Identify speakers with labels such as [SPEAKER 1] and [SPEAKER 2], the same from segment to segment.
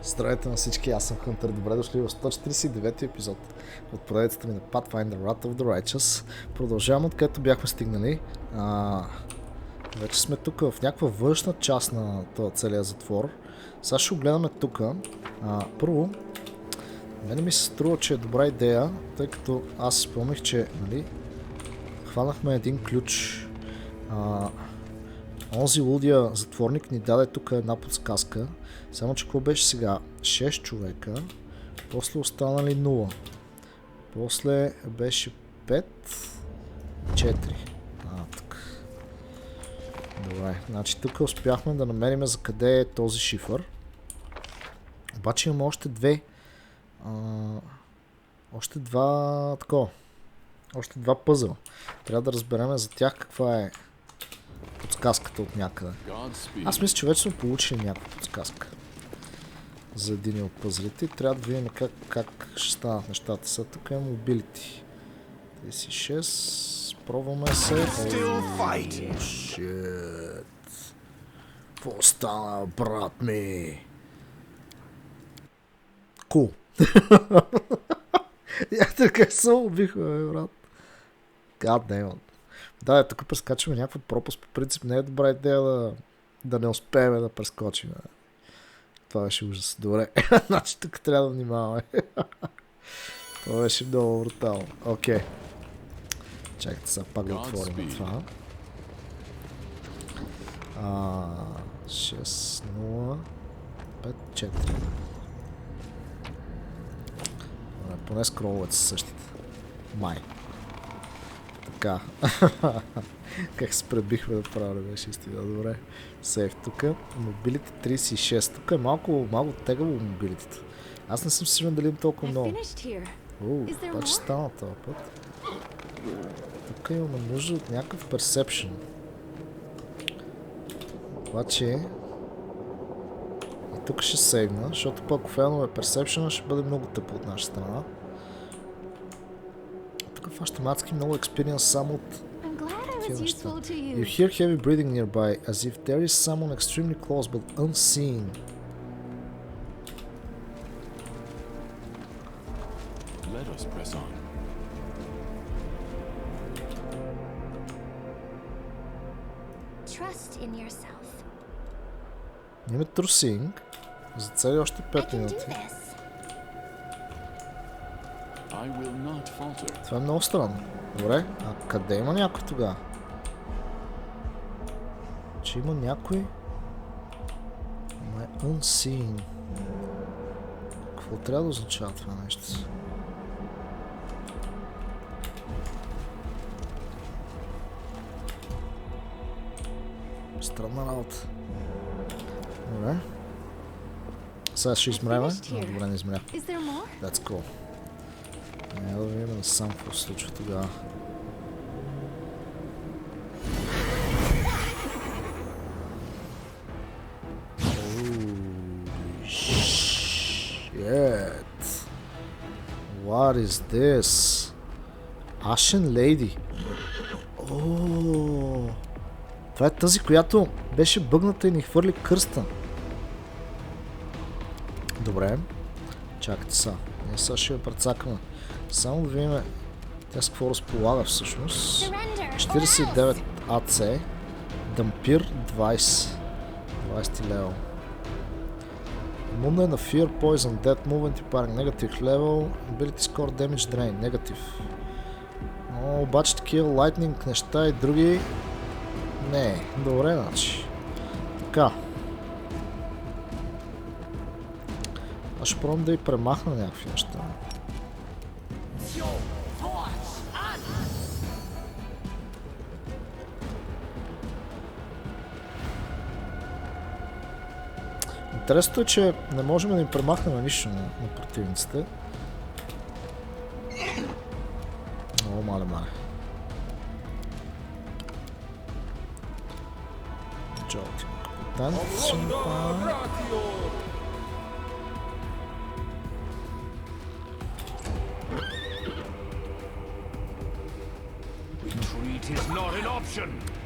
[SPEAKER 1] Здравейте на всички, аз съм Хънтър. Добре дошли в 149 епизод от поредицата ми на Pathfinder, of the Righteous. Продължавам откъдето бяхме стигнали. Вече сме тук в някаква външна част на този целия затвор. Сега ще го гледаме тук. Първо, мене ми се струва, че е добра идея, тъй като аз си спомних, че хванахме един ключ. Онзи лудия затворник ни даде тук една подсказка. Само че какво беше сега? 6 човека, после останали 0. После беше 5, 4. Така. Добре, значи тук успяхме да намерим за къде е този шифър. Обаче имаме още две. Още два такова. Още два пъзела. Трябва да разберем за тях каква е подсказката от някъде. Аз мисля, че вече сме получили някаква подсказка за един от пъзлите и трябва да видим как ще станат нещата. Сега тук имам мобилити. 36. Пробваме се. Шит. Какво стана, брат ми? Кул. Я така се убихме, брат. God damn. Да, тук прескачаме някаква пропаст. По принцип не е добра идея да не успеем да прескочим. Това беше ужас. Добре. Значи тук трябва да внимаваме. Това беше много брутално. Окей. Чакайте сега пак да отворим това. 6, 0, 5, 4. Поне скроловете са същите. Май. Така. Как се пребихме да правя, беше истина. Добре. Сейф тук. Мобилите 36. Тук е малко тегаво мобилитето. Аз не съм сигурен дали им толкова много. Това че стана този път. Тук имаме нужда от някакъв персепшн. Обаче и тук ще сейвна, защото пък ако фейлнове персепшена ще бъде много тъпо от наша страна. Тук в автоматски много експириенс само от такива неща. You hear heavy breathing nearby, as if there is someone extremely close but unseen.
[SPEAKER 2] Let us press on.
[SPEAKER 3] Trust in yourself.
[SPEAKER 1] Имаме трусинг за цели още 5 минути. Това е много странно. Добре, а къде има някой тогава? Че има някой? My unseen. Какво трябва да означава това нещо? Странна работа. Добре. Сега ще измреме. Добре, не измря. That's cool. Да видим да сам какво се случва тогава. Holy shit. What is this? Ashen Lady. Това е тази, която беше бъгната и ни хвърли кръста. Добре. Чакайте са. Ние сега ще я прецакаме. Само да видим тя с какво разполага всъщност. 49 АЦ. Дампир 20. 20 левел. Имунна е на Fear, Poison, Death, Movement и Parring. Negative level. Ability Score, Damage Drain. Negative. Обаче такива Lightning неща и други. Не, добре, значи. Така. Аз ще пробвам да и премахна някакви неща. Интересното е, че не можем да им премахнем нищо на противниците. Много мале. Джолти.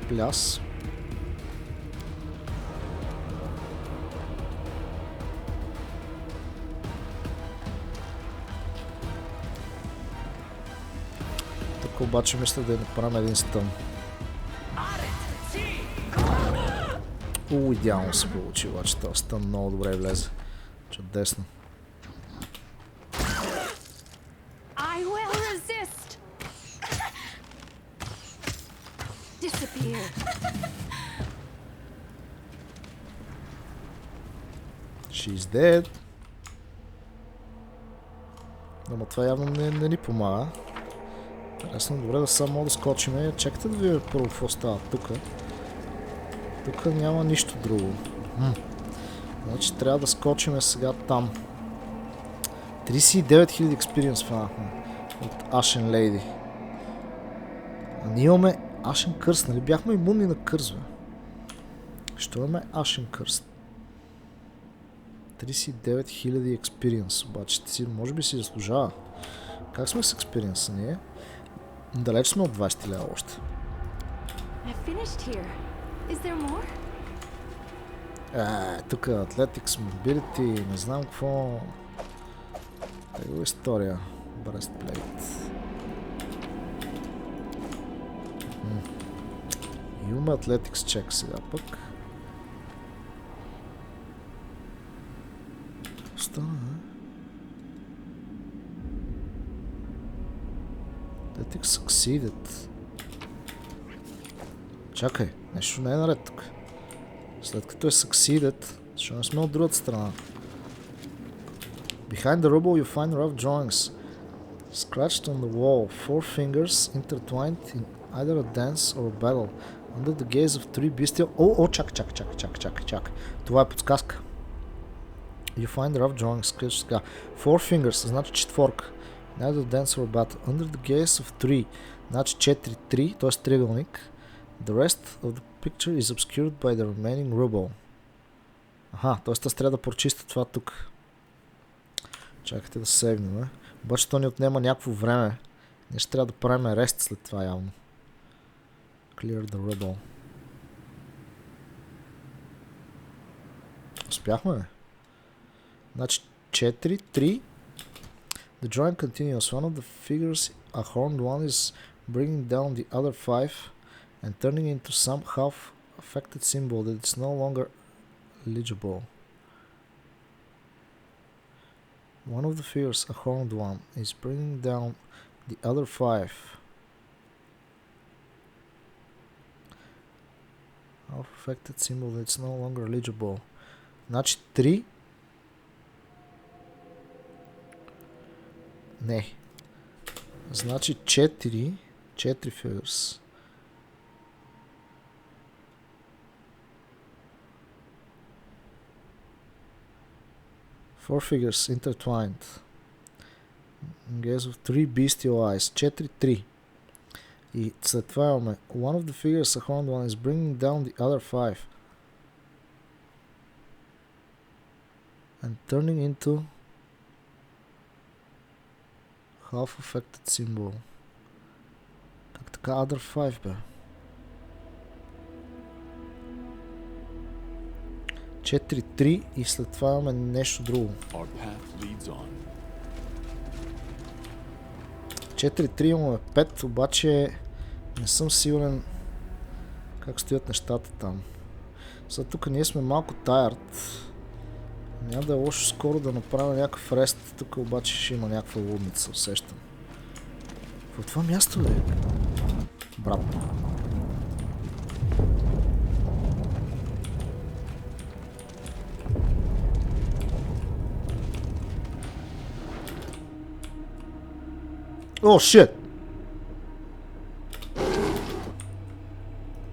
[SPEAKER 1] Пляс. обаче мисля да я направим един стън. Идеално се получи, обаче този стън много добре влезе. Чудесно.
[SPEAKER 3] I will resist. Disappear.
[SPEAKER 1] She's dead. Ама това явно не ни помага. Интересно, добре да само мога да скочим. Чакайте да видя първо какво става тук. Тук няма нищо друго. Значи трябва да скочим сега там. 39 000 experience фанахме от Ashen Lady. А ние имаме Ashen Curse, нали? Бяхме имунни на кърс, бе. Що имаме Ashen Curse? 39 000 experience, обаче може би си заслужава. Как сме с experience ние? Далеч сме от 20 лева още. Тук Athletics, Mobility, не знам какво. Тегова история. Breastplate. Имаме Athletics check сега пък. Стана, Athletics succeeded. Чакай, нещо не е наред тук. След като е succeeded, защо не сме от другата страна? Behind the rubble you find rough drawings. Scratched on the wall, four fingers intertwined in either a dance or a battle. Under the gaze of three bestial... чак. Това е подсказка. You find rough drawings, scratched сега. Four fingers, значи четворка. In either dance or a battle. Under the gaze of three, значи 4-3, т.е. триъгълник. The rest of the picture is obscured by the remaining rubble. Т.е. аз трябва да прочиста това тук. Чакайте да сейвнем. Обаче то ни отнема някакво време. Ние ще трябва да правим рест след това явно. Clear the rubble. Успяхме ли? Значи 4-3. The drawing continues. One of the figures, a horned one, is bringing down the other five and turning into some half-affected symbol that is no longer legible. One of the figures, a horned one, is bringing down the other five. Half-affected symbol that is no longer legible. Значи 3. Не. Значи 4 figures. Four figures intertwined. Gaze of three bestial eyes. 4-3. И след това имаме one of the figures, a horned one, is bringing down the other five and turning into half-affected symbol. Как така other five, бе? 4-3 и след това имаме нещо друго. 4-3 имаме 5, обаче не съм сигурен как стоят нещата там. Сега тук ние сме малко tired. Няма да е лошо скоро да направя някакъв рест. Тук обаче ще има някаква лудница, усещам. В това място ли е? Брат. О, shit!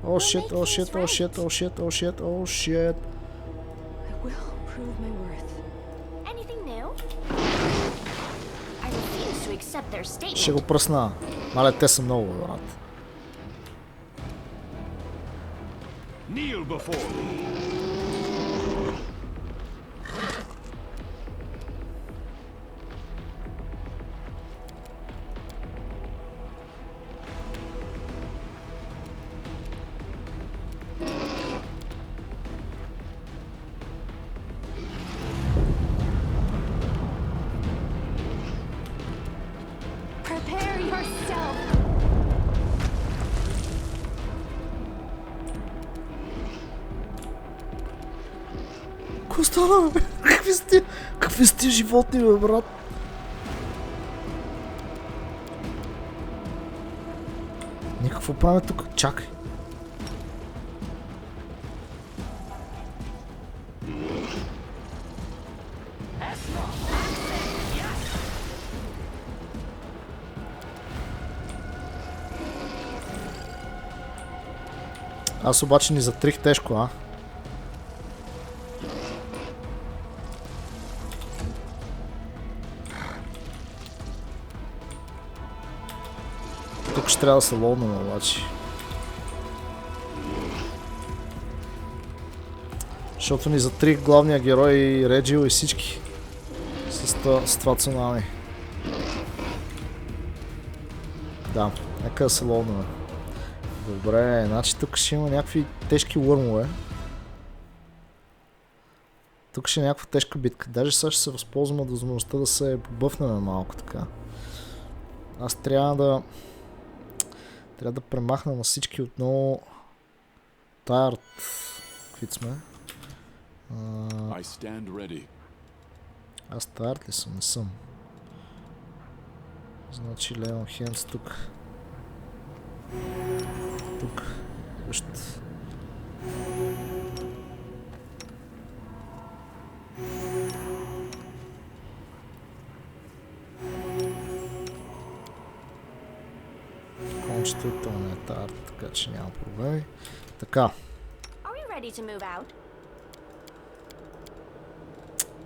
[SPEAKER 1] О, shit, о, shit, о, shit, о, shit, о, shit, о, shit.
[SPEAKER 3] I will prove my worth. Anything new? I refuse to accept their statement.
[SPEAKER 1] Ще го пръсна. Мале, те са много, брат.
[SPEAKER 2] Kneel before me.
[SPEAKER 3] Prepare yourself.
[SPEAKER 1] стана, бе? Какви сте животни, бе, брат? Никакво правим тук. Чакай. Аз обаче ни затрих тежко, а? Тук ще трябва да се ловнем, обаче. Защото ни затрих главния герой и Реджил и всички. С това цунами. Да, нека да се ловнем. Добре, значи тук ще има някакви тежки лърмове. Тук ще е някаква тежка битка. Даже сега ще се възползвам от възможността да се побъфнем малко така. Аз трябва да премахна на всички отново Tired. Каквито сме? Аз Tired ли съм? Не съм. Значи Leon Hands тук. Тук. Вижте. Кончето и то не е тарт, така че няма проблеми. Така.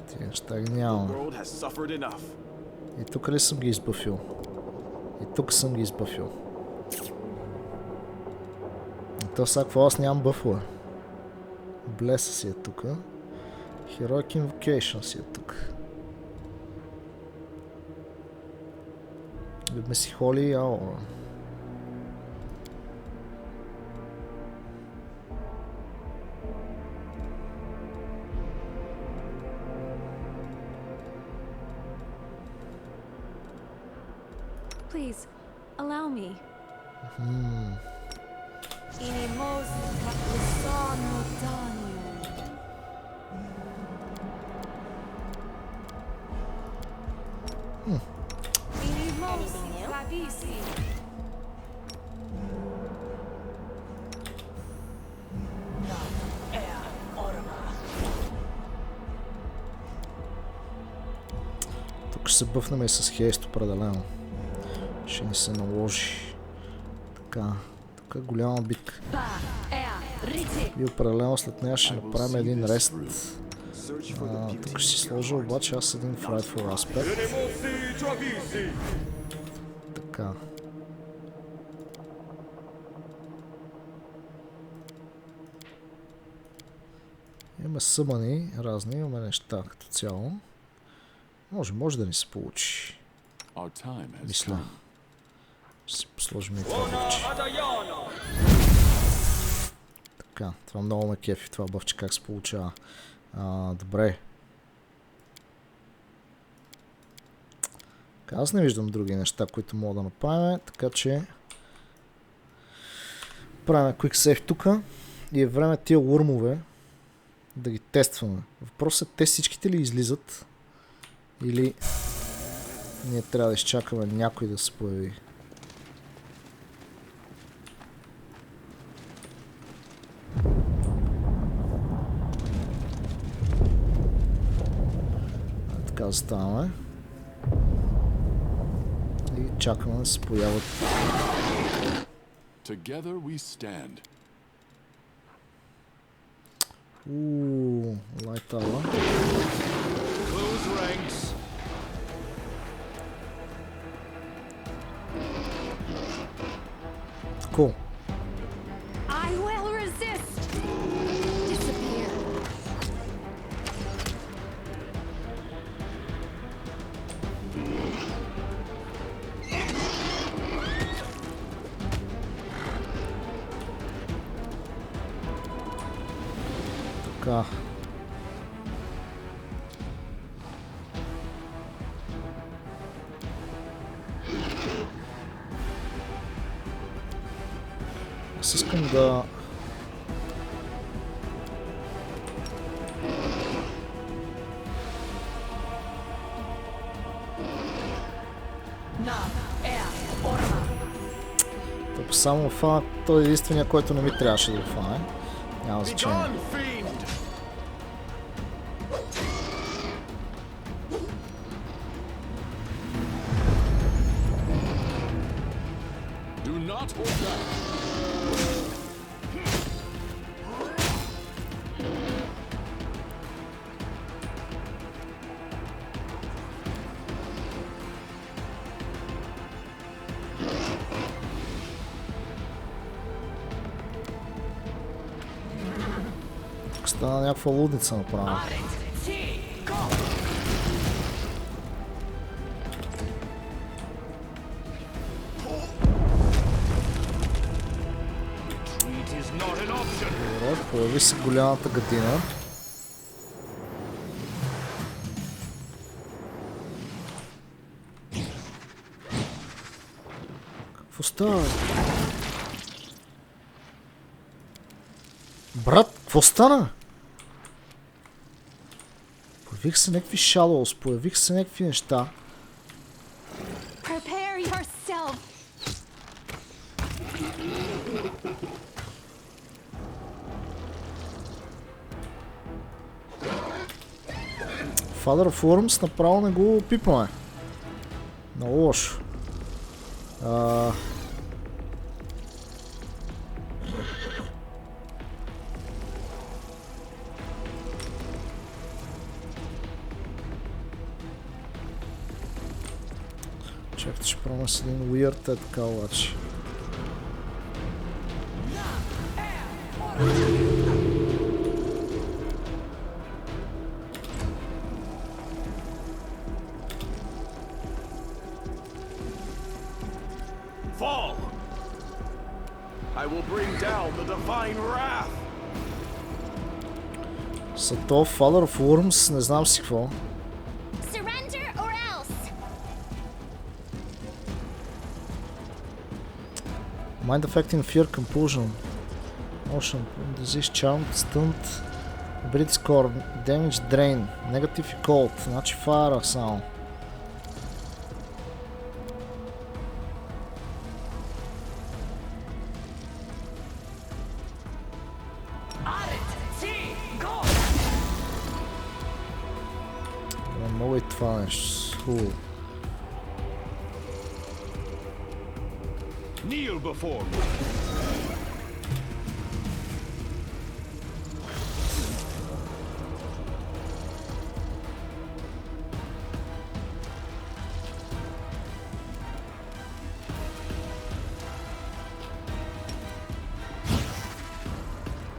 [SPEAKER 1] Тия неща ги нямаме. И тук ли съм ги избъфил? И тук съм ги избъфил. То всякакво аз нямам бъфове. Блеса си е тук. Heroic Invocation си е тук. Любме си Холи и Аура.
[SPEAKER 3] Please, allow me.
[SPEAKER 1] Тук ще се бъфнем и с хейст определено. Ще ни се наложи. Така, тук е голяма битка. И определено след нея ще направим един рест. Тук ще си сложа обаче аз един Frightful Aspect. Така. Имаме съмани разни, имаме неща като цяло. Може да ни се получи. Мисля. Ще си посложим и това бъвче. Така, това много ме кефи, това бъвче как се получава. Добре. Аз не виждам други неща, които мога да направим, така че правим quick save тук и е време тия урмове да ги тестваме. Въпросът е, те всичките ли излизат или ние трябва да изчакаме някой да се появи. Така заставаме и чакаме да се появят. Лайтала. Cool.
[SPEAKER 3] I will resist. Disappear.
[SPEAKER 1] Така. Аз искам да Тъпо само фана, той е единствения, който не ми трябваше да го фане. Няма значение.
[SPEAKER 2] Begone, fiend! Do not hold back.
[SPEAKER 1] Тук стана някаква лудница направо.
[SPEAKER 2] It is not an option.
[SPEAKER 1] Добре, появи се голямата гадина. Какво става? Брат, какво стана? Появих се някакви shadows, появих се някакви неща.
[SPEAKER 3] Prepare yourself.
[SPEAKER 1] Father of Worms направо не го пипаме. Много лошо. Чакайте, ще пробвам с един weird е така обаче.
[SPEAKER 2] Fall! I will bring down the divine wrath.
[SPEAKER 1] Са то Father of Worms, не знам си какво.
[SPEAKER 3] Surrender or else.
[SPEAKER 1] Mind affecting fear, compulsion, motion, disease, charmed, stunned, ability score, damage, drain, negative и cold, значи fire само. Много и това нещо. Хубаво.
[SPEAKER 2] Kneel before me.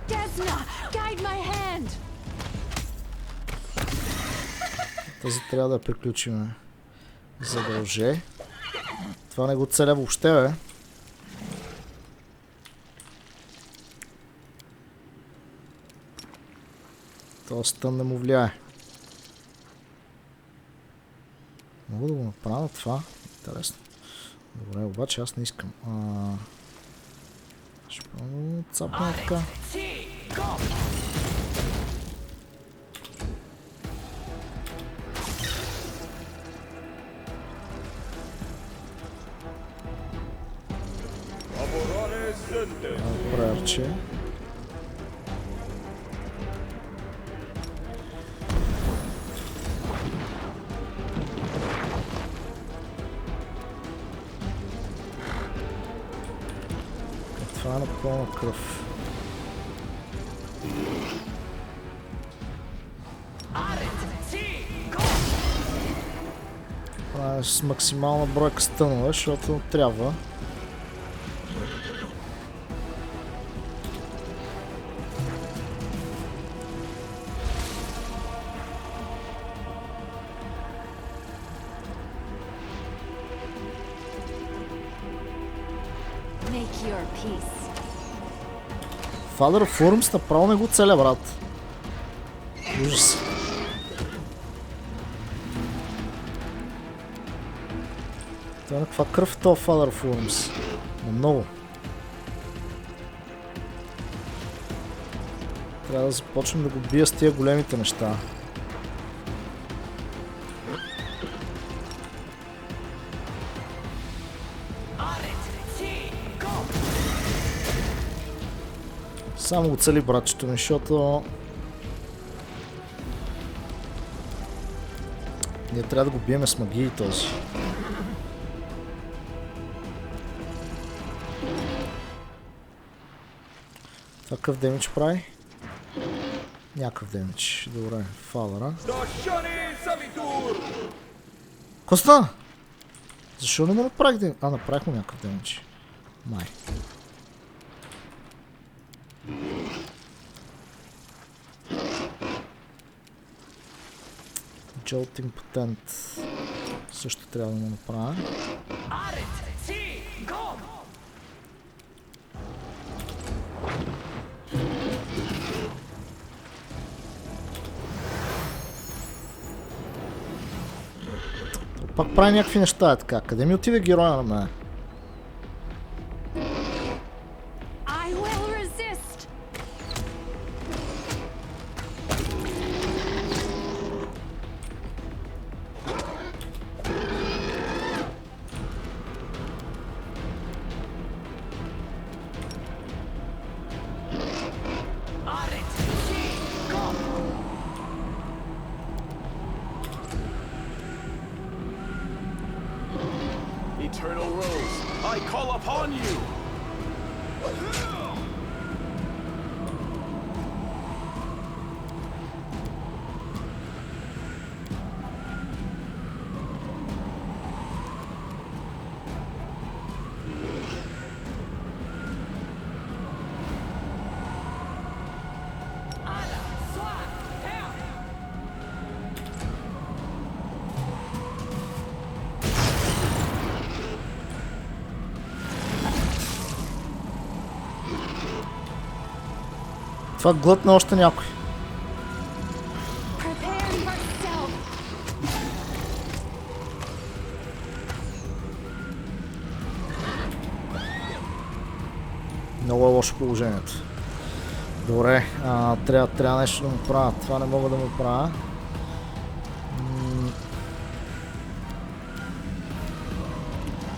[SPEAKER 3] Desna, guide my hand.
[SPEAKER 1] Тази трябва да я приключим. Задълже. Това не го целя въобще, бе. Този стън не му влияе. Мога да го направя това. Интересно. Добре, обаче аз не искам. Ще пробвам да цапна така. Добре, арче. Това е на пълна кръв. Правя с максимална бройка стънове, защото трябва.
[SPEAKER 3] Make your peace.
[SPEAKER 1] Father of Worms направо не го целя, брат. Ужас. Това е каква кръв това Father of Worms. Много. Трябва да започнем да го бия с тия големите неща. Само го цели братчето ми, защото ние трябва да го биеме с магии този. Това какъв демидж прави? Някакъв демидж. Добре, фалъра. Коста! Защо не му направих демидж? А, направих му някакъв демидж. Май. Jolting Potent. Също трябва да му направя. Пак прави някакви неща е така. Къде ми отиде героя на мен?
[SPEAKER 2] Eternal Rose, I call upon you!
[SPEAKER 1] Това глътна още някой. Много е лошо положението. Добре, трябва нещо да му правя. Това не мога да му правя.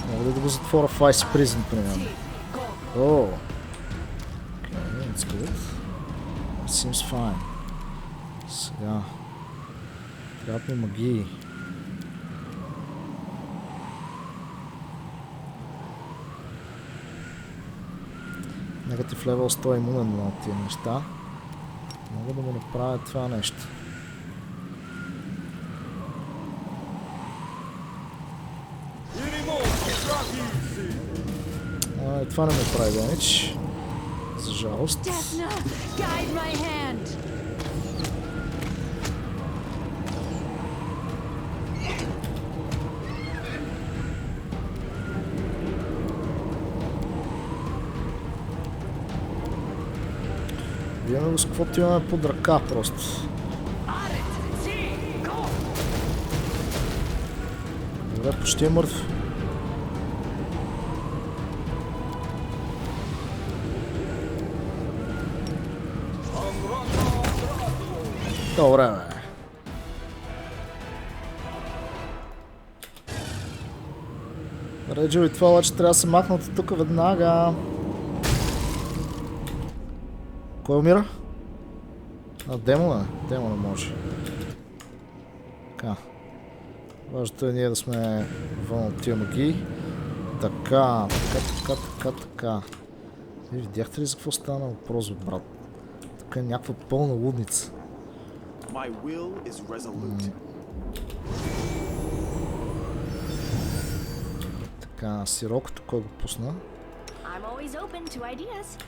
[SPEAKER 1] Мога ли да го затворя в Ice Prison, примерно? О! Okay, that's good. Seems fine. Сега. Трябват ми магии. Негатив левел 100 е имунен на тия неща. Мога да му направя това нещо. Това не ме прави демидж. За жалост. Виеме го с каквото имаме под ръка просто. Добре, почти е мъртв. Добре, бе. Реджо и това обаче трябва да се махнат от тук веднага. Кой умира? Демона? Демона може. Така. Важното е ние да сме вън от тия магии. Така. И видяхте ли за какво стана въпрос, брат? Така е някаква пълна лудница.
[SPEAKER 2] My will is resolute.
[SPEAKER 1] Така, сирокото кой го пусна?
[SPEAKER 3] I'm always open to ideas.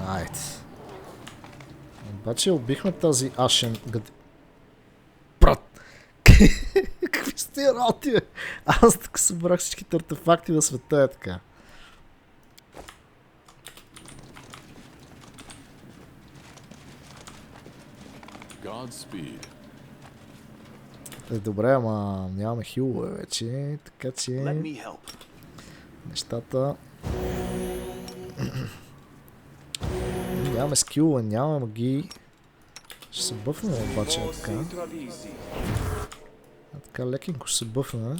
[SPEAKER 1] Айде. Обаче убихме тази Ашен гъд... Брат! Какви са тия работи, бе? Аз така събрах всичките артефакти на света е така. Добре, ама нямаме хилове вече, така че... Нещата... Нямаме скилове, нямаме магии. Ще се бъфнем обаче така. Така лекенко ще се бъфнем.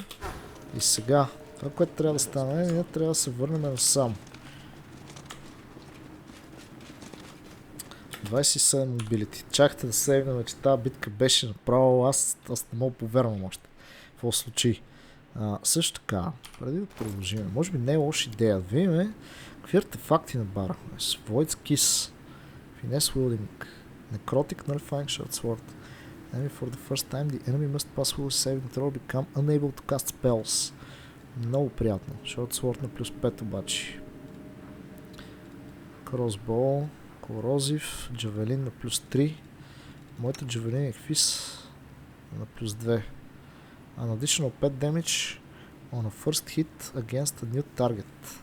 [SPEAKER 1] И сега, това, което трябва да стане, ние трябва да се върнем насам. 27 мобилити. Чакайте да сейвнем, че тази битка беше направо. Аз не мога повярвам още. Какво се случи? Също така, преди да продължим, може би не е лоша идея да видим какви артефакти набарахме. Void's Kiss, Finesse Wielding, Necrotic Nullifying Short Sword. Enemy for the first time, the enemy must pass through a saving throw, become unable to cast spells. Много приятно. Short Sword на плюс 5 обаче. Crossbow, Corrosive, Javelin на плюс 3. Моята Javelin е Fizz на плюс 2. An additional 5 damage on a first hit against a new target.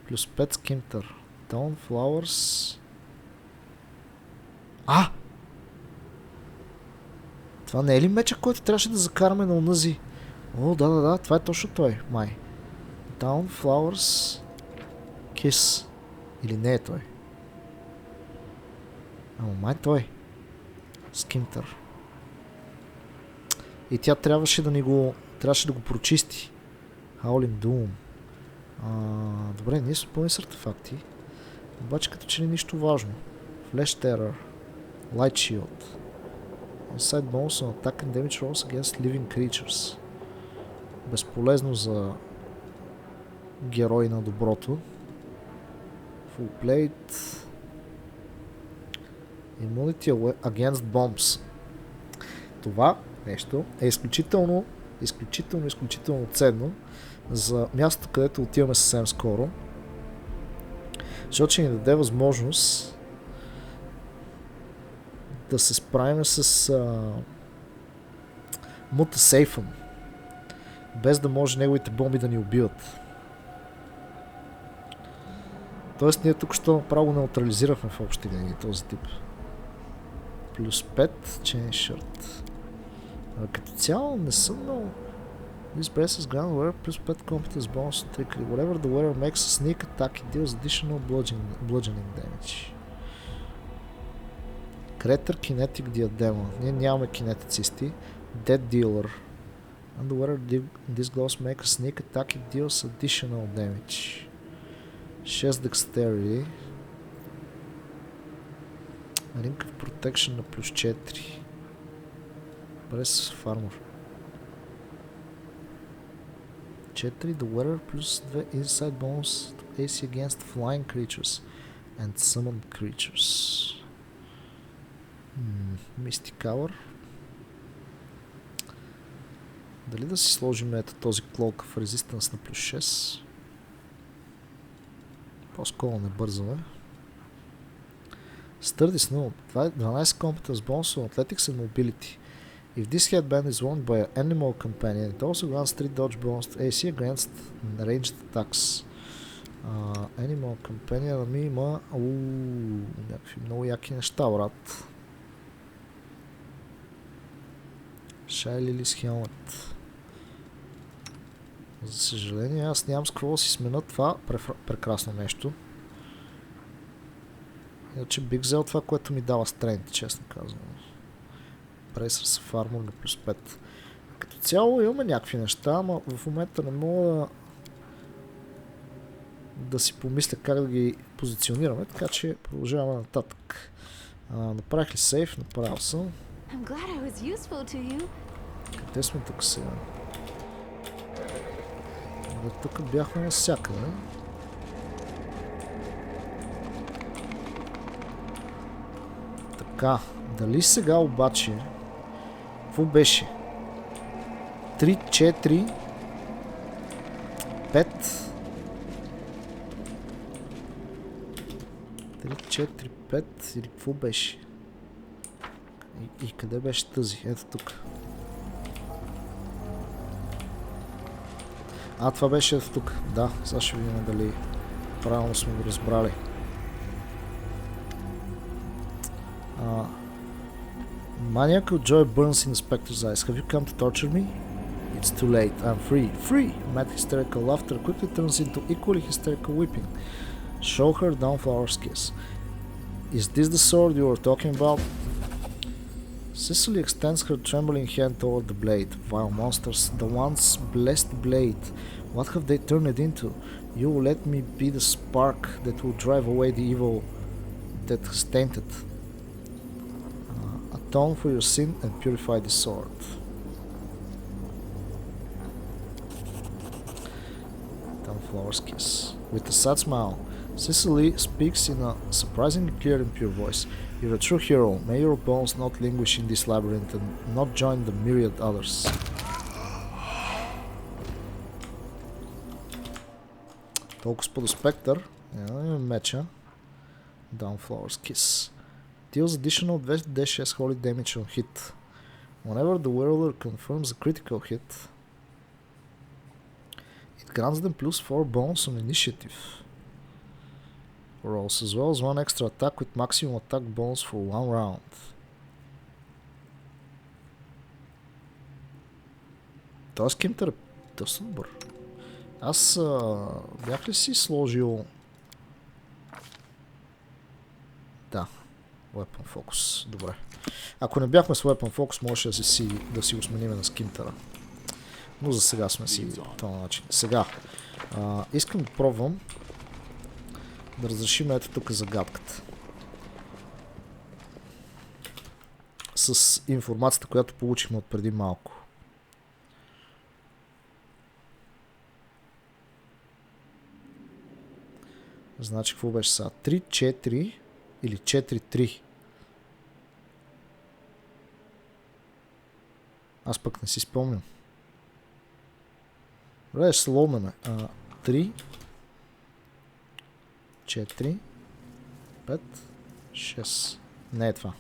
[SPEAKER 1] Плюс 5 Skimter. Dawn Flowers. Това не е ли меча, който трябваше да закараме на онази? О, да, това е точно той, май. Dawn Flowers Kiss. Или не е той? Ама май той. Скимтър. И тя трябваше да го прочисти. Howling Doom. Добре, ние сме пълни с артефакти. Обаче като че ли нищо важно. Flash Terror. Light Shield. Inside bonus on attack and damage rolls against living creatures. Безполезно за герой на доброто. Full plate. Immunity against bombs. Това нещо е изключително ценно за мястото, където отиваме съвсем скоро. Защото ще ни даде възможност да се справим с Мута Сейфън, без да може неговите бомби да ни убиват. Тоест ние тук що направо неутрализирахме в общи линии този тип. Плюс 5 Chain Shirt. Като цяло не съм много... This brace is ground wearer plus 5 competence bonus to trickery. Whatever the wearer makes a sneak attack, it deals additional bludgeoning damage. Кретър Kinetic Diadema. Ние нямаме кинетицисти. Dead Dealer. And the wearer this gloves make a sneak attack, it deals additional damage. 6 Dexterity. Ring of Protection на плюс 4. През Farmer. 4 The wearer плюс 2 Inside bonus to AC against flying creatures and summoned creatures. Mystic Hour. Дали да си сложим ето този Cloak в Resistance на плюс 6? По-скоро не бързаме. Sturdy Snow. 12 competence bonus on Athletics and Mobility. If this headband is worn by an animal companion, it also grants 3 dodge bonus to AC against ranged attacks. Animal companion ми има някакви много яки неща, брат. Shy Lily's Helmet. За съжаление, аз нямам с какво да си смена това прекрасно нещо. Иначе бих взел това, което ми дава стрейнт, честно казвам. Пресър с фармор на плюс 5. Като цяло имаме някакви неща, ама в момента не мога да си помисля как да ги позиционираме, така че продължаваме нататък. Направих ли сейф? Направил съм. Къде сме тук сега? Тук бяхме навсякъде. Така, дали сега обаче... Какво беше? 3, 4, 5... 3, 4, 5 или какво беше? И къде беше тази? Ето тук. Това беше ето тук. Да, сега ще видим дали правилно сме го разбрали. Maniacal joy burns in the specter's eyes. Have you come to torture me? It's too late. I'm free. Free! Mad hysterical laughter quickly turns into equally hysterical weeping. Show her Dawnflower's kiss. Is this the sword you were talking about? Cicely extends her trembling hand toward the blade. Vile monsters, the once blessed blade What have they turned it into? You will let me be the spark that will drive away the evil that has tainted. Atone for your sin and purify the sword. Flower's kiss. With a sad smile, Cicely speaks in a surprisingly clear and pure voice. You're a true hero. May your bones not languish in this labyrinth and not join the myriad others. Толкова по Спектър. Меча. Downflower's Kiss. Deals additional 2d6 holy damage on hit. Whenever the wielder confirms a critical hit, it grants them plus 4 bonus on initiative rolls, as well as 1 extra attack with maximum attack bonus for 1 round. Тоест Кимтър е доста добър. Аз бях ли си сложил... Да, Weapon Focus, добре. Ако не бяхме с Weapon Focus, можеше да си го сменим на Скимтъра. Но за сега сме си по този начин. Сега, искам да пробвам да разрешим ето тук загадката. С информацията, която получихме от преди малко. Значи, какво беше сега? 3-4 или 4-3? Аз пък не си спомням. Добре, ще се ломеме. 3, 4, 5, 6. Не е това.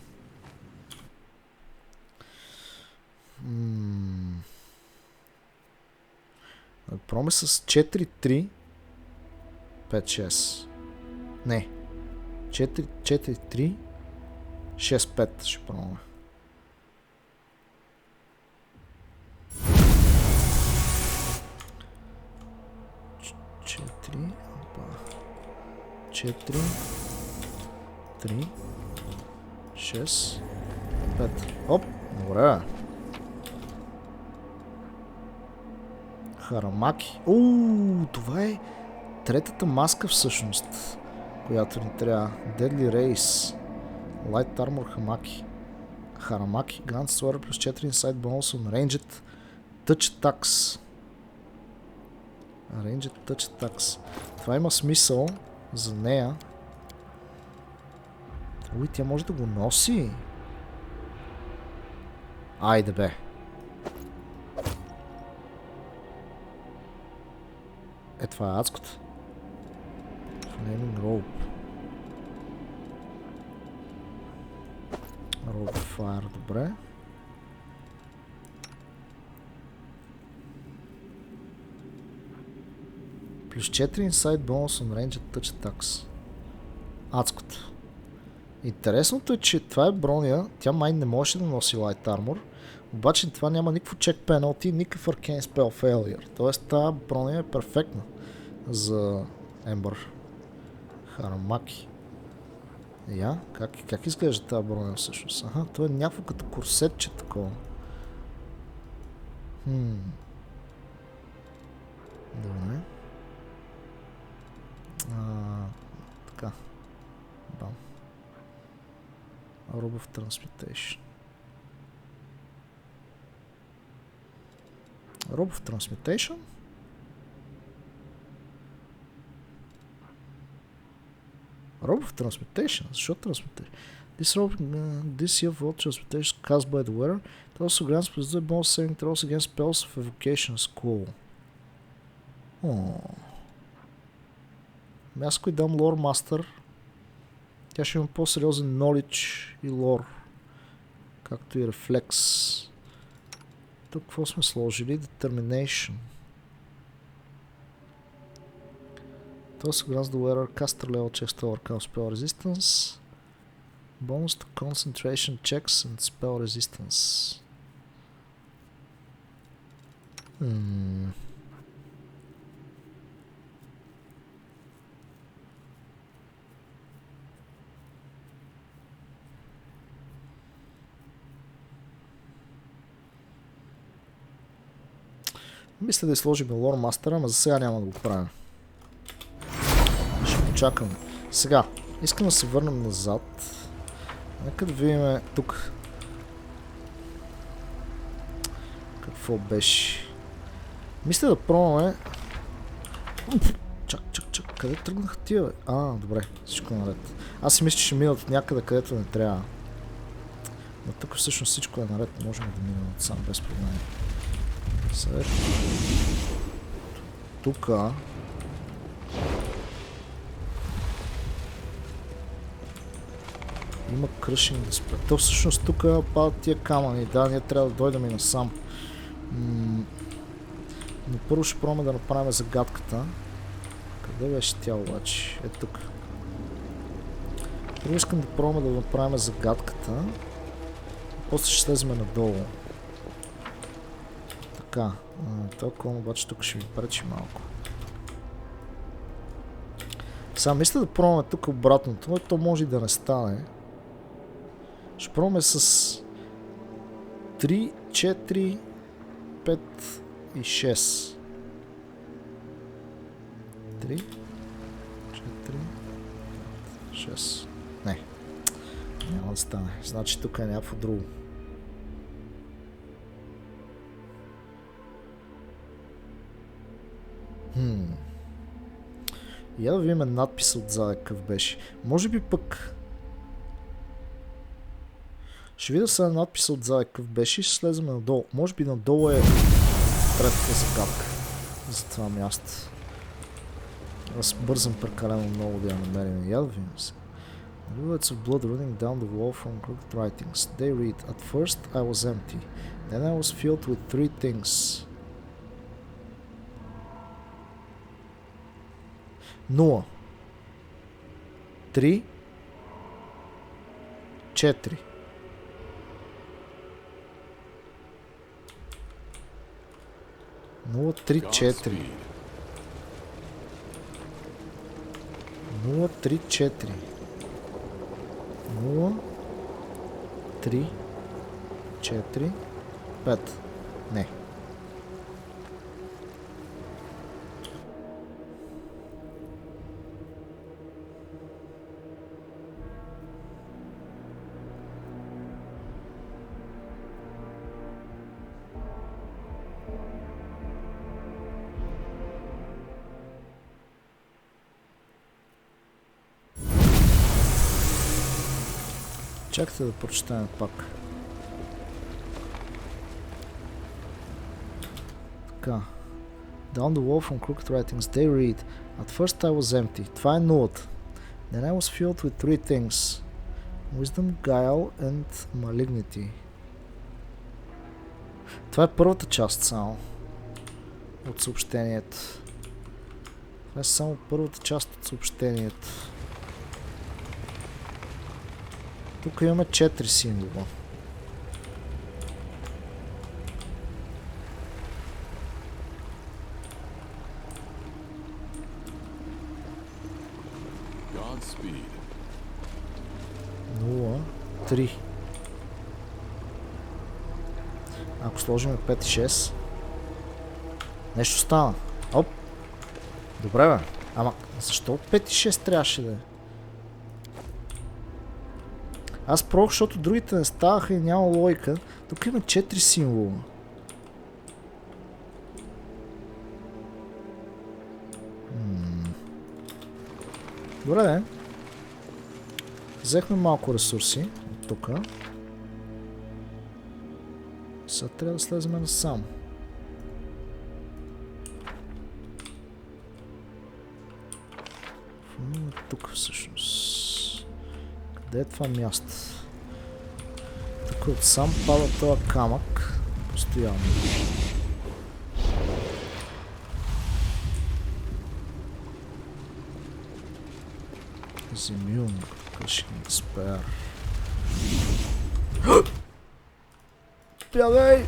[SPEAKER 1] Пробваме с 4, 3, 5, 6. Не. 4, 3, 6, 5 ще пробваме. 4, 3, 6, 5. Оп, добре. Харамаки. Това е третата маска всъщност, която ни трябва. Deadly Race. Light Armor Хамаки. Харамаки. Grand Sword плюс 4 Inside Bonus on Ranged Touch Attacks. Ranged Touch Attacks. Това има смисъл за нея. Тя може да го носи. Айде бе. Това е адското. Flaming Rope. Rope Fire, добре. Плюс 4 Inside Bonus on Ranged Touch Attacks. Адското. Интересното е, че това е броня. Тя май не може да носи Light Armor. Обаче това няма никакво check penalty, никакъв Arcane Spell Failure. Тоест тази броня е перфектна за Ember. Харамаки. Как изглежда тази броня всъщност? Аха, това е някакво като корсетче такова. Добре. Така. Бам. Robe of Transmutation. Robe of Transmutation? Robe of Transmutation? Защо Transmutation? This robe, this year of all transmutation cast by the wearer, it also grants presumably bonus saving throws against spells of evocation school. Аз ако й дам Lore Master, тя ще има по-сериозен knowledge и lore, както и reflex. Тук какво сме сложили? Determination. Това grants the wearer caster level checks to overcome spell resistance. Bonus to concentration checks and spell resistance. Мисля да изложим лор мастера, но за сега няма да го правим. Ще почакаме. Сега, искам да се върнем назад. Нека да видим тук. Какво беше? Мисля да пробваме. Чак. Къде тръгнаха тия, бе? Добре, всичко е наред. Аз си мисля, че ще минат от някъде, където не трябва. Но тук всъщност всичко е наред. Можем да минем сам без проблем. Сега. Тука. Има кръшен дисплей. То всъщност тук падат тия камъни. Да, ние трябва да дойдем и насам. Но първо ще пробваме да направим загадката. Къде беше тя обаче? Тук. Първо искам да пробваме да направим загадката. После ще слезем надолу. Така. Този клон обаче тук ще ви пречи малко. Сега мисля да пробваме тук обратното, но то може и да не стане. Ще пробваме с 3, 4, 5 и 6. 3, 4, 5, 6. Не. Няма да стане. Значи тук е някакво друго. Я да видим надписа отзад какъв беше. Може би пък... Ще видя сега надписа отзад какъв беше и ще слезем надолу. Може би надолу е третата загадка за това място. Аз бързам прекалено много да я намерим. Я да видим се. Rivulets of blood running down the wall from crooked writings. They read, at first I was empty. Then I was filled with three things. 0 3 4 0 3 4 0 3 4 0 3 4 5. Не. Чакайте да прочетаме пак. Така. Down the wall from crooked writings they read. At first I was empty. Това е нулата. Then I was filled with three things. Wisdom, guile and malignity. Това е първата част само. От съобщението. Това е само първата част от съобщението. Тук имаме 4 символа.
[SPEAKER 2] Godspeed.
[SPEAKER 1] 0, 3. Ако сложим 5 и 6, нещо стана. Оп! Добре бе. Ама защо 5 и 6 трябваше да е? Аз пробвах, защото другите не ставаха и няма логика. Тук има 4 символа. Добре, де. Взехме малко ресурси от тук. Сега трябва да слезем насам. Тук всъщност. Къде е това място? Тук отсам пада този камък. Постоянно. Земюн. Къщен спер. Бягай!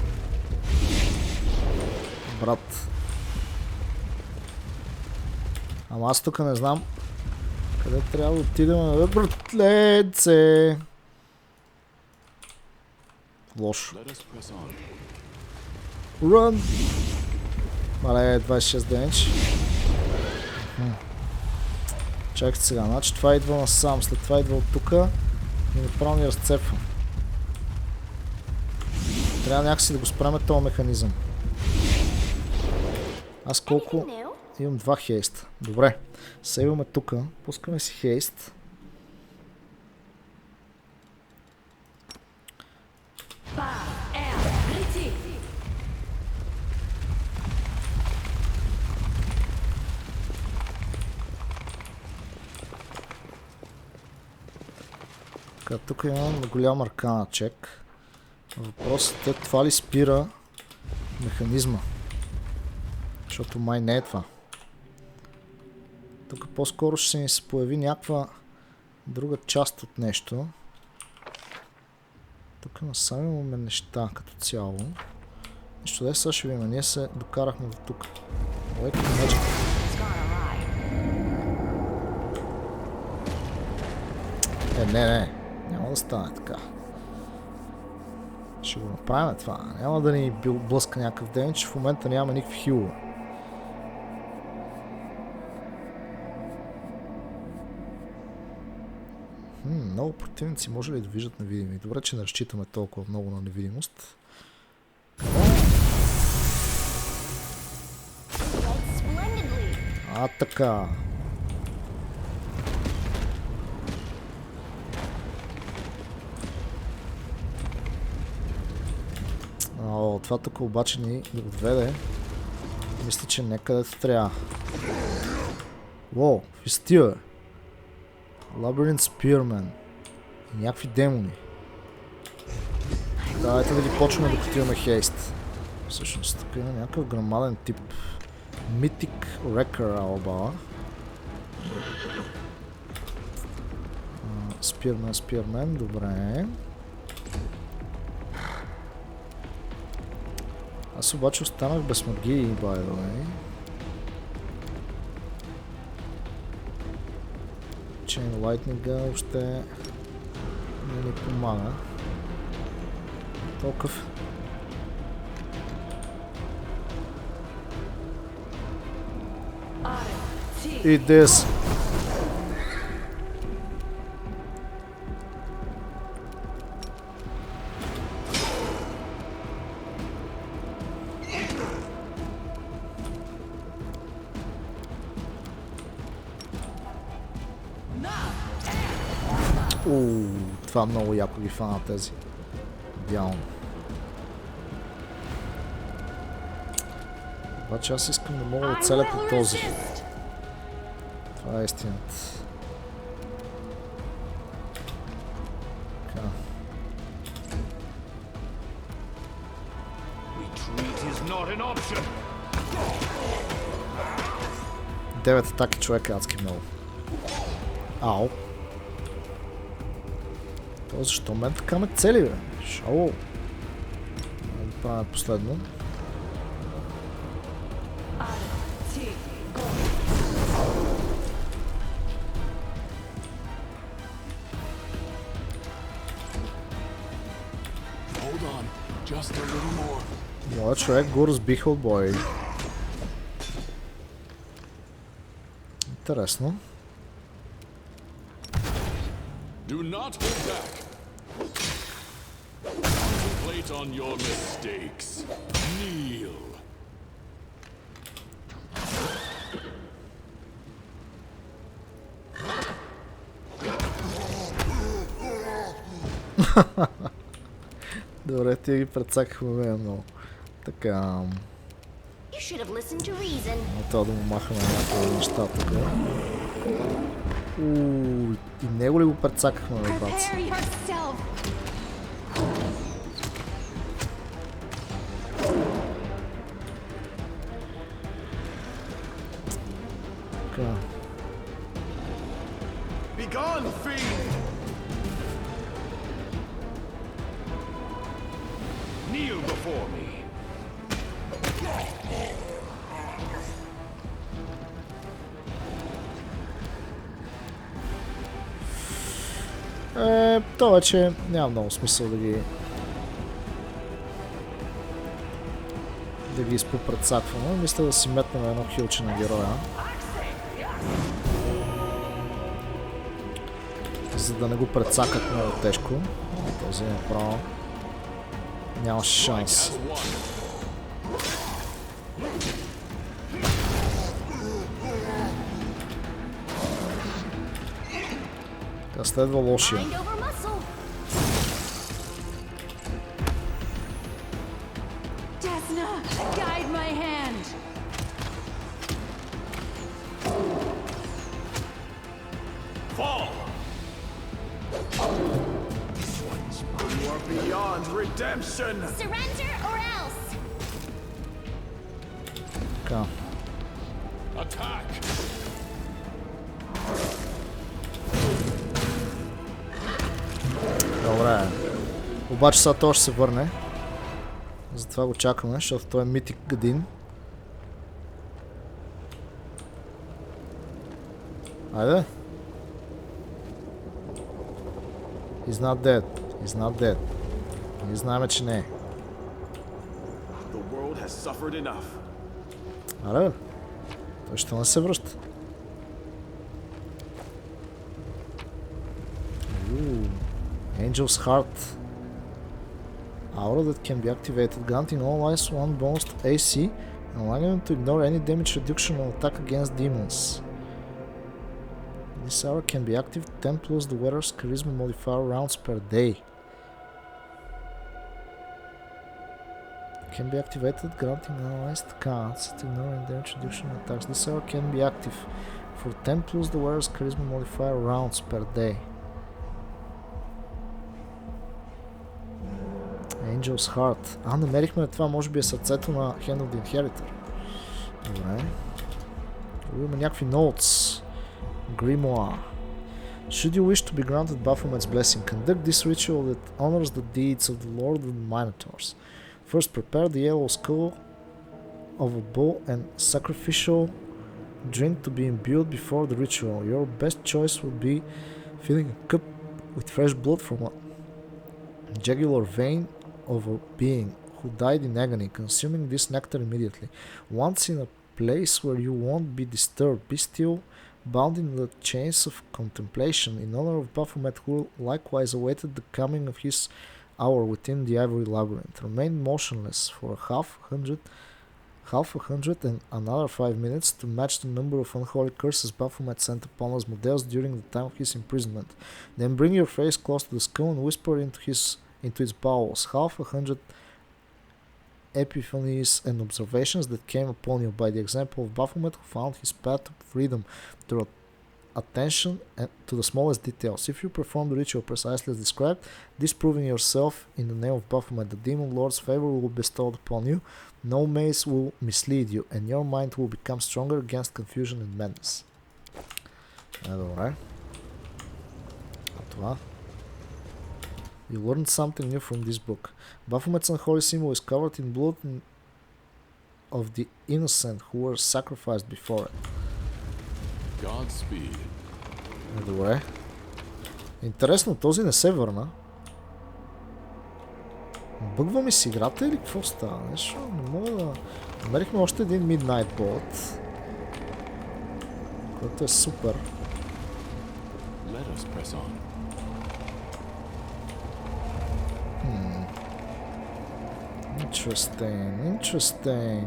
[SPEAKER 1] Брат. Ама аз тук не знам къде трябва да отидем, братлеце. Лошо. Run! Мале, 26 демидж. Чакайте сега, значи това идва насам, след това идва от тука и направо ни разцепва. Трябва някакси да го спреме този механизъм. Аз колко... Имам 2 хейста. Добре. Сейваме тука. Пускаме си хейст. Така, тук имам голям аркана чек. Въпросът е това ли спира механизма? Защото май не е това. Тук по-скоро ще ни се появи някаква друга част от нещо. Тук насам имаме неща като цяло. Нищо да е, сега ще видим. Ние се докарахме до тук. Не. Няма да стане така. Ще го направим това. Няма да ни блъска някакъв демидж, че в момента нямаме никакви хилове. Много противници може ли да виждат невидими? Добре, че не разчитаме толкова много на невидимост. А, така. О, това тук обаче ни отведе. Мисля, че не където трябва. Уоу, фистия. Лабиринт Спирмен. И някакви демони. Давайте да ги почваме докато имаме хейст. Всъщност, тук има някакъв грамаден тип. Mythic Wrecker алба. Спирмен, добре. Аз обаче останах без магии, by the way. Chain Lightning въобще не ни помага. Толков. И this. Това много яко ги фана тези. Идеално. Обаче аз искам да мога да целя по този. Това е истината. Така. 9 атаки, човек е адски много. Ау. То защо мен така ме цели, бе? Шау. Да правим последно. Моят човек го разбиха от бой. Интересно.
[SPEAKER 2] Do not hold back. Contemplate on your mistakes. Kneel.
[SPEAKER 1] Добре, тия ги прецакахме много. Така. Това да му махаме някакви неща тук. И него ли го прецакахме, бе, бац? Така.
[SPEAKER 2] Begone, fiend! Kneel before me.
[SPEAKER 1] То вече няма много смисъл да да ги изпопрецакваме. Мисля да си метнем едно хилче на героя. За да не го прецакат много тежко. Този направо нямаше шанс. Така следва лошия.
[SPEAKER 2] Beyond redemption.
[SPEAKER 3] Surrender or else.
[SPEAKER 1] Така.
[SPEAKER 2] Attack.
[SPEAKER 1] Добре. Обаче сега той ще се върне. Затова го чакаме, защото той е митик Годин. Айде. He's not dead. He's not dead. Ние знаем, че не е.
[SPEAKER 2] The world has suffered enough.
[SPEAKER 1] Аре, той ще не се връща. Angel's Heart. Aura that can be activated, granting all lives one bonus to AC and allowing them to ignore any damage reduction on attack against demons. This aura can be active 10 plus the wearer's charisma modifier rounds per day. Can be activated, granting allies cards to ignore any damage reduction on attacks. This aura can be active for 10 plus the wearer's charisma modifier rounds per day. Angel's Heart. Намерихме това, може би е сърцето на Hand of the Inheritor. Добре. Имаме някакви notes. Grimoire. Should you wish to be granted Baphomet's blessing, conduct this ritual that honors the deeds of the Lord of the Minotaurs. First, prepare the yellow skull of a bull and sacrificial drink to be imbued before the ritual. Your best choice will be filling a cup with fresh blood from a jugular vein of a being who died in agony, consuming this nectar immediately. Once in a place where you won't be disturbed, be still, bound in the chains of contemplation, in honor of Baphomet, who likewise awaited the coming of his hour within the ivory labyrinth. Remain motionless for half a hundred and another 5 minutes to match the number of unholy curses Baphomet sent upon Asmodeus during the time of his imprisonment. Then bring your face close to the skull and whisper into its bowels half a hundred epiphanies and observations that came upon you by the example of Baphomet, who found his path to freedom through attention to the smallest details. If you perform the ritual precisely as described, disproving yourself in the name of Baphomet, the demon lord's favor will be bestowed upon you, no maze will mislead you, and your mind will become stronger against confusion and madness. Добре. А това? You learned something new from this book. Baphomet's unholy symbol is covered in blood of the innocent who were sacrificed before it.
[SPEAKER 2] Godspeed.
[SPEAKER 1] Добре. Интересно, този не се върна. Бъгва ми с играта или какво става? Нещо не мога да... Намерихме още един Midnight Bullet, който е супер.
[SPEAKER 2] Let us press on.
[SPEAKER 1] Interesting.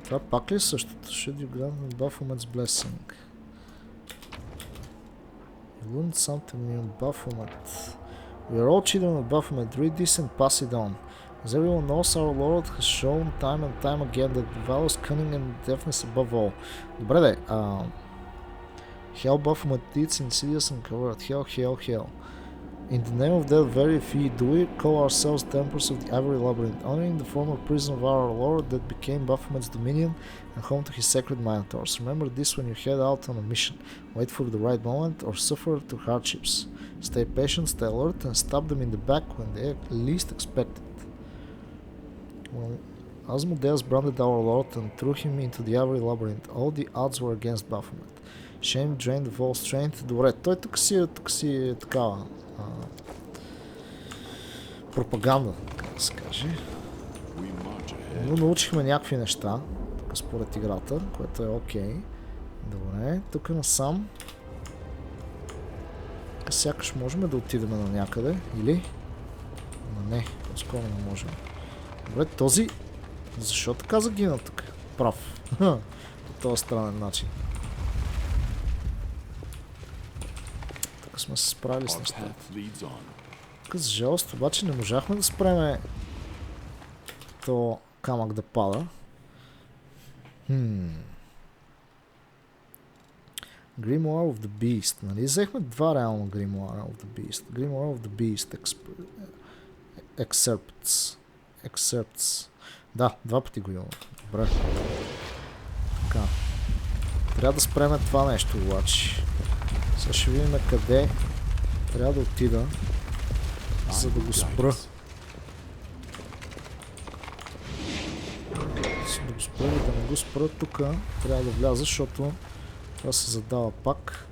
[SPEAKER 1] Това пак ли е същото? Should you grant Baphomet's blessing? You learned something new, Baphomet. We are all children of Baphomet. Read this and pass it on. As everyone knows, our Lord has shown time and time again that valor's cunning and deafness above all. Добре де. Hell Baphomet deeds insidious and covered. Hell. In the name of that very fee, do we call ourselves tempers of the ivory labyrinth, honoring the former prison of our Lord that became Baphomet's dominion and home to his sacred Minotaurs. Remember this when you head out on a mission. Wait for the right moment or suffer through hardships. Stay patient, stay alert, and stab them in the back when they least expect it. When Asmodeus branded our Lord and threw him into the ivory labyrinth, all the odds were against Baphomet. Shame drained of all strength. Добре, той тук си е такава пропаганда, така да се каже. Но научихме някакви неща, тук според играта, което е окей. Добре, тук насам. Сякаш можем да отидем на някъде, или? Но не, по-скоро не можем. Добре, този... Защо така загина тук? Прав. По този странен начин. Тук сме се справили с нещата. Тук за жалост обаче не можахме да спреме то камък да пада. Grimoire of the Beast. Нали взехме два реално Grimoire of the Beast. Grimoire of the Beast Excerpts. Да, два пъти го имаме. Добре. Така. Трябва да спреме това нещо обаче. Сега ще видим къде трябва да отида, за да го спра. За да го спра и да не го спра тук, трябва да вляза, защото това се задава пак.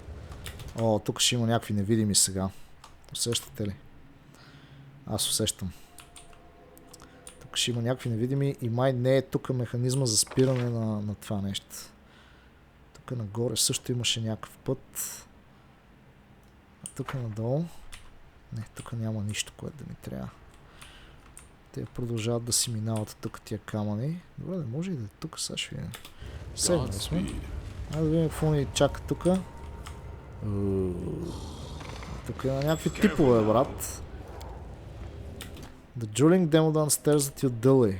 [SPEAKER 1] О, тук ще има някакви невидими сега. Усещате ли? Аз усещам. Тук ще има някакви невидими и май не е тук механизма за спиране на това нещо. Тук нагоре също имаше някакъв път. А тук надолу... Не, тук няма нищо, което да ми трябва. Те продължават да си минават тук тия камъни. Добре, да може и да е тук, сега ще видим. Седна сме. Айде да видим какво ни чака тук. Тук има някакви типове, брат. The dueling demo downstairs that you delay.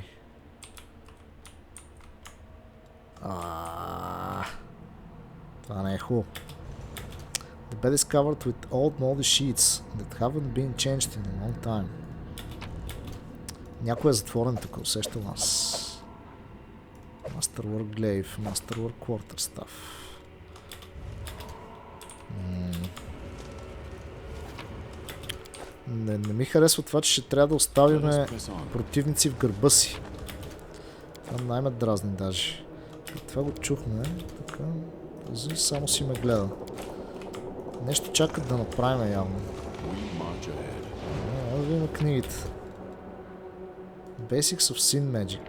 [SPEAKER 1] Това не е хубаво. The bed is covered with old moldy sheets that haven't been changed in a long time. Някой е затворен тук, усещам аз. Masterwork Glaive, Masterwork Quarterstaff. Не ми харесва това, че ще трябва да оставим противници в гърба си. Това най-ме дразни даже. И това го чухме. Така, само си ме гледа. Нещо чакат да направим явно. Да видим книгите. Basics of Sin Magic.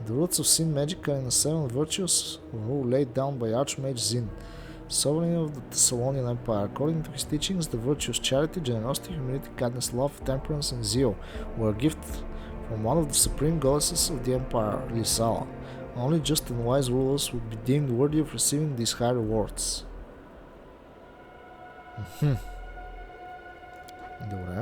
[SPEAKER 1] The roots of Sin Magic are in the 7 virtues rule laid down by Archmage Zin, sovereign of the Thessalonian Empire. According to his teachings, the virtues charity, generosity, humility, kindness, love, temperance, and zeal were a gift from one of the supreme goddesses of the empire, Lysala. Only just and wise rulers would be deemed worthy of receiving these high rewards. Добре.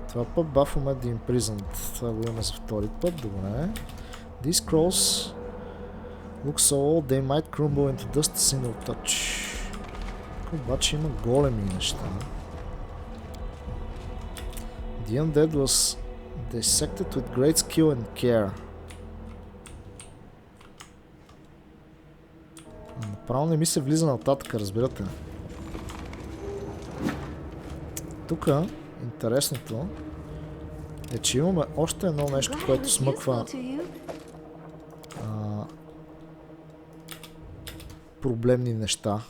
[SPEAKER 1] Това път бафваме The Imprisoned. Това го имаме за втори път. Добре. These scrolls look so old they might crumble into dust a single touch. Тук обаче има големи неща. The undead was dissected with great skill and care. Направо не ми се влиза нататък, разбирате. Тук интересното е, че имаме още едно нещо, което смъква проблемни неща.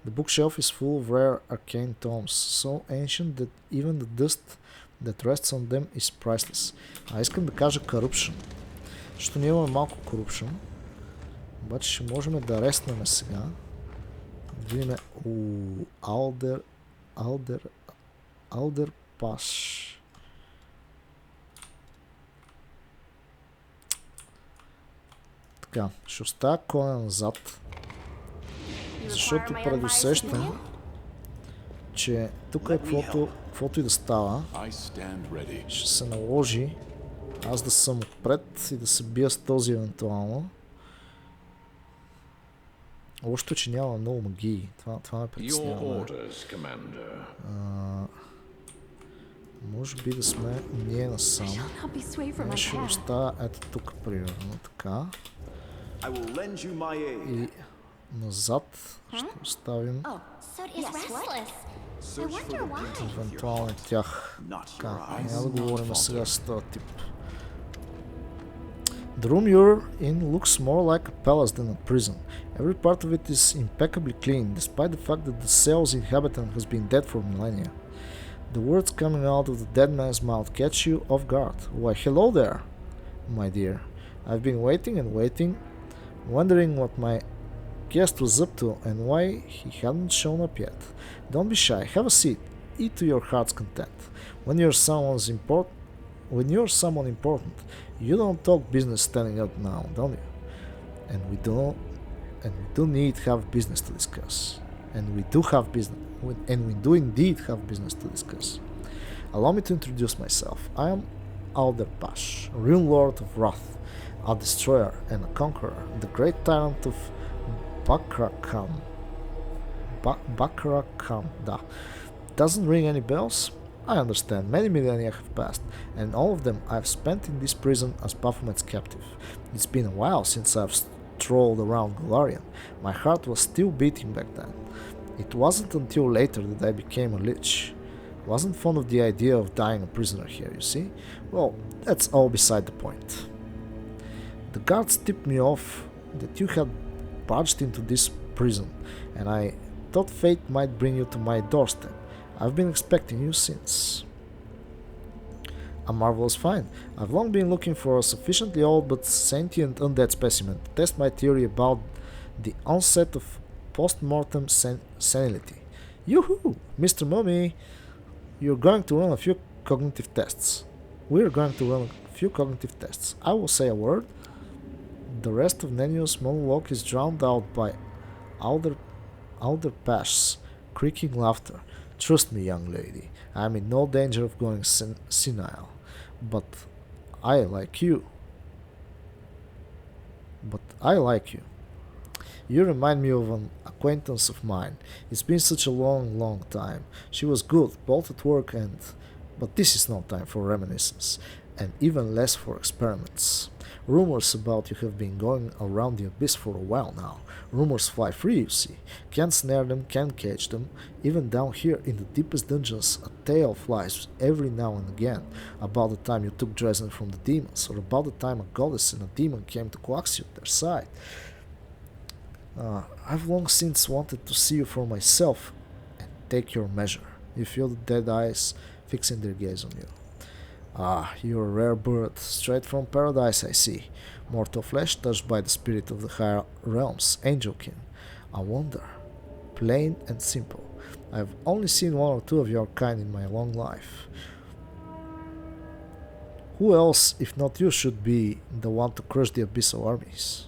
[SPEAKER 1] The bookshelf is full of rare arcane tomes, so ancient that even the dust that rests on them is priceless. Искам да кажа corruption, защото ние имаме малко corruption. Обаче ще можем да реснем сега. Да видим Alder Pass. Така, ще оставя коня назад. Защото предусещам, че тук е каквото и да става, ще се наложи аз да съм отпред и да се бия с този евентуално. Лошото, че няма много магии. Това ме притеснява. Може би да сме ние насам. Не ще оставя ето тук, примерно, така. И назад ще оставим евентуално тях. Така, няма да говорим сега с този тип. The room you're in looks more like a palace than a prison. Every part of it is impeccably clean, despite the fact that the cell's inhabitant has been dead for millennia. The words coming out of the dead man's mouth catch you off guard. Why, hello there, my dear. I've been waiting and waiting, wondering what my guest was up to and why he hadn't shown up yet. Don't be shy, have a seat, eat to your heart's content. When you're someone important, you don't talk business standing up now, don't you? And we do need have business to discuss. And we do indeed have business to discuss. Allow me to introduce myself. I am Alderpash, real lord of wrath, a destroyer and a conqueror, the great tyrant of Bakrakam. Bakrakam, da. Doesn't ring any bells? I understand, many millennia have passed, and all of them I've spent in this prison as Baphomet's captive. It's been a while since I've strolled around Golarion. My heart was still beating back then. It wasn't until later that I became a lich. Wasn't fond of the idea of dying a prisoner here, you see? Well, that's all beside the point. The guards tipped me off that you had barged into this prison, and I thought fate might bring you to my doorstep. I've been expecting you since. A marvelous find. I've long been looking for a sufficiently old but sentient undead specimen to test my theory about the onset of post-mortem senility. Yoo-hoo! Mr. Mummy! You're going to run a few cognitive tests. We're going to run a few cognitive tests. I will say a word. The rest of Nenio's monologue is drowned out by Alderpash's creaking laughter. Trust me, young lady, I am in no danger of going senile. But I like you. You remind me of an acquaintance of mine. It's been such a long, long time. She was good, both at work and... But this is no time for reminiscence, and even less for experiments. Rumors about you have been going around the abyss for a while now. Rumors fly free, you see. Can't snare them, can't cage them. Even down here in the deepest dungeons, a tale flies every now and again about the time you took Dresden from the demons, or about the time a goddess and a demon came to coax you at their side. I've long since wanted to see you for myself and take your measure. You feel the dead eyes fixing their gaze on you. Ah, you're a rare bird, straight from paradise, I see. Mortal flesh touched by the spirit of the higher realms, angelkin. A wonder. Plain and simple. I've only seen one or two of your kind in my long life. Who else, if not you, should be the one to crush the abyssal armies?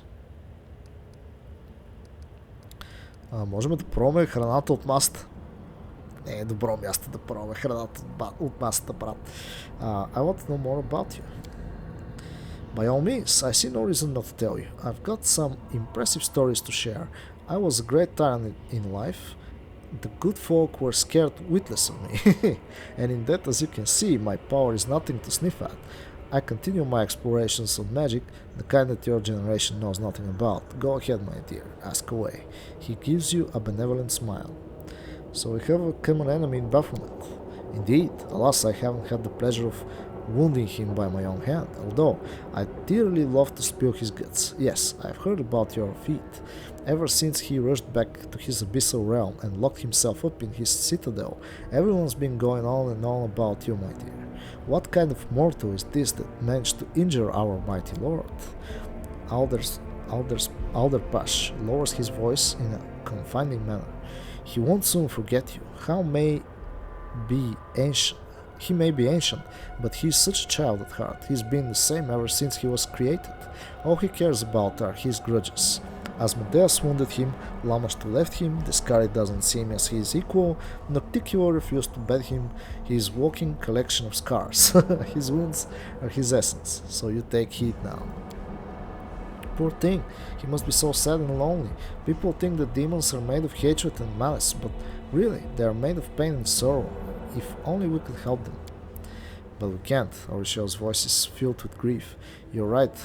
[SPEAKER 1] Можем да пробваме храната от масата. Не е добро място да пробваме храната от масата, брат. I want to know more about you. By all means, I see no reason not to tell you. I've got some impressive stories to share. I was a great tyrant in life. The good folk were scared witless of me. And in that, as you can see, my power is nothing to sniff at. I continue my explorations of magic, the kind that your generation knows nothing about. Go ahead, my dear, ask away. He gives you a benevolent smile. So we have a common enemy in Baphomet. Indeed, alas, I haven't had the pleasure of wounding him by my own hand, although I'd dearly love to spill his guts. Yes, I've heard about your feat. Ever since he rushed back to his abyssal realm and locked himself up in his citadel, everyone's been going on and on about you, my dear. What kind of mortal is this that managed to injure our mighty lord? Alderpash lowers his voice in a confiding manner. He won't soon forget you. He may be ancient, but he's such a child at heart. He's been the same ever since he was created. All he cares about are his grudges. Asmodeus wounded him, Lamashtu left him, Descari doesn't see him as his equal, Nocticulo refused to bet him, he is walking collection of scars. His wounds are his essence, so you take heed now. Poor thing, he must be so sad and lonely. People think that demons are made of hatred and malice, but really, they are made of pain and sorrow. If only we could help them. But we can't, Auricio's voice is filled with grief. You're right.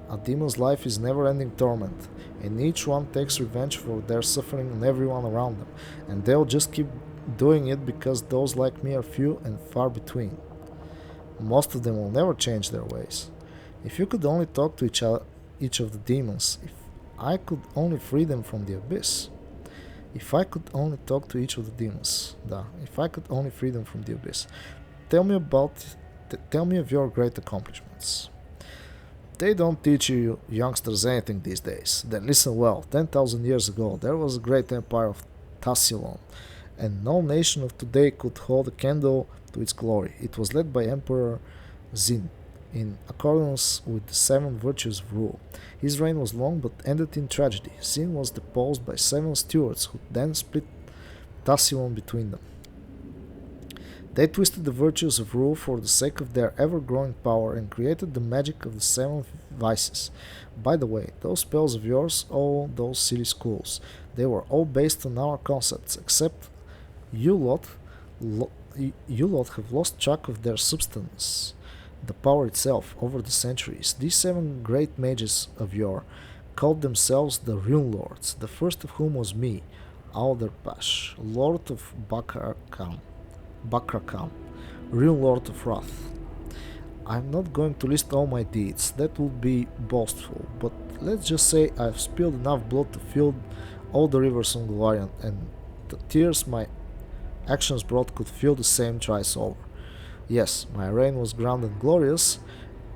[SPEAKER 1] A demon's life is never-ending torment, and each one takes revenge for their suffering on everyone around them, and they'll just keep doing it because those like me are few and far between. Most of them will never change their ways. If you could only talk to each of the demons, if I could only free them from the abyss. If I could only talk to each of the demons. Да, if I could only free them from the abyss. Tell me of your great accomplishments. They don't teach you youngsters anything these days. Then listen well. 10,000 years ago, there was a great empire of Tassilon, and no nation of today could hold a candle to its glory. It was led by Emperor Zin, in accordance with the 7 virtues of rule. His reign was long but ended in tragedy. Zin was deposed by 7 stewards, who then split Tassilon between them. They twisted the virtues of rule for the sake of their ever-growing power and created the magic of the 7 vices. By the way, those spells of yours, all those silly schools, they were all based on our concepts, except you lot have lost track of their substance, the power itself, over the centuries. These 7 great mages of yore called themselves the Rune Lords, the first of whom was me, Alderpash, Lord of Bakrakam, Rune Lord of Wrath. I'm not going to list all my deeds, that would be boastful, but let's just say I've spilled enough blood to fill all the rivers on Golarion, and the tears my actions brought could fill the same thrice over. Yes, my reign was grand and glorious,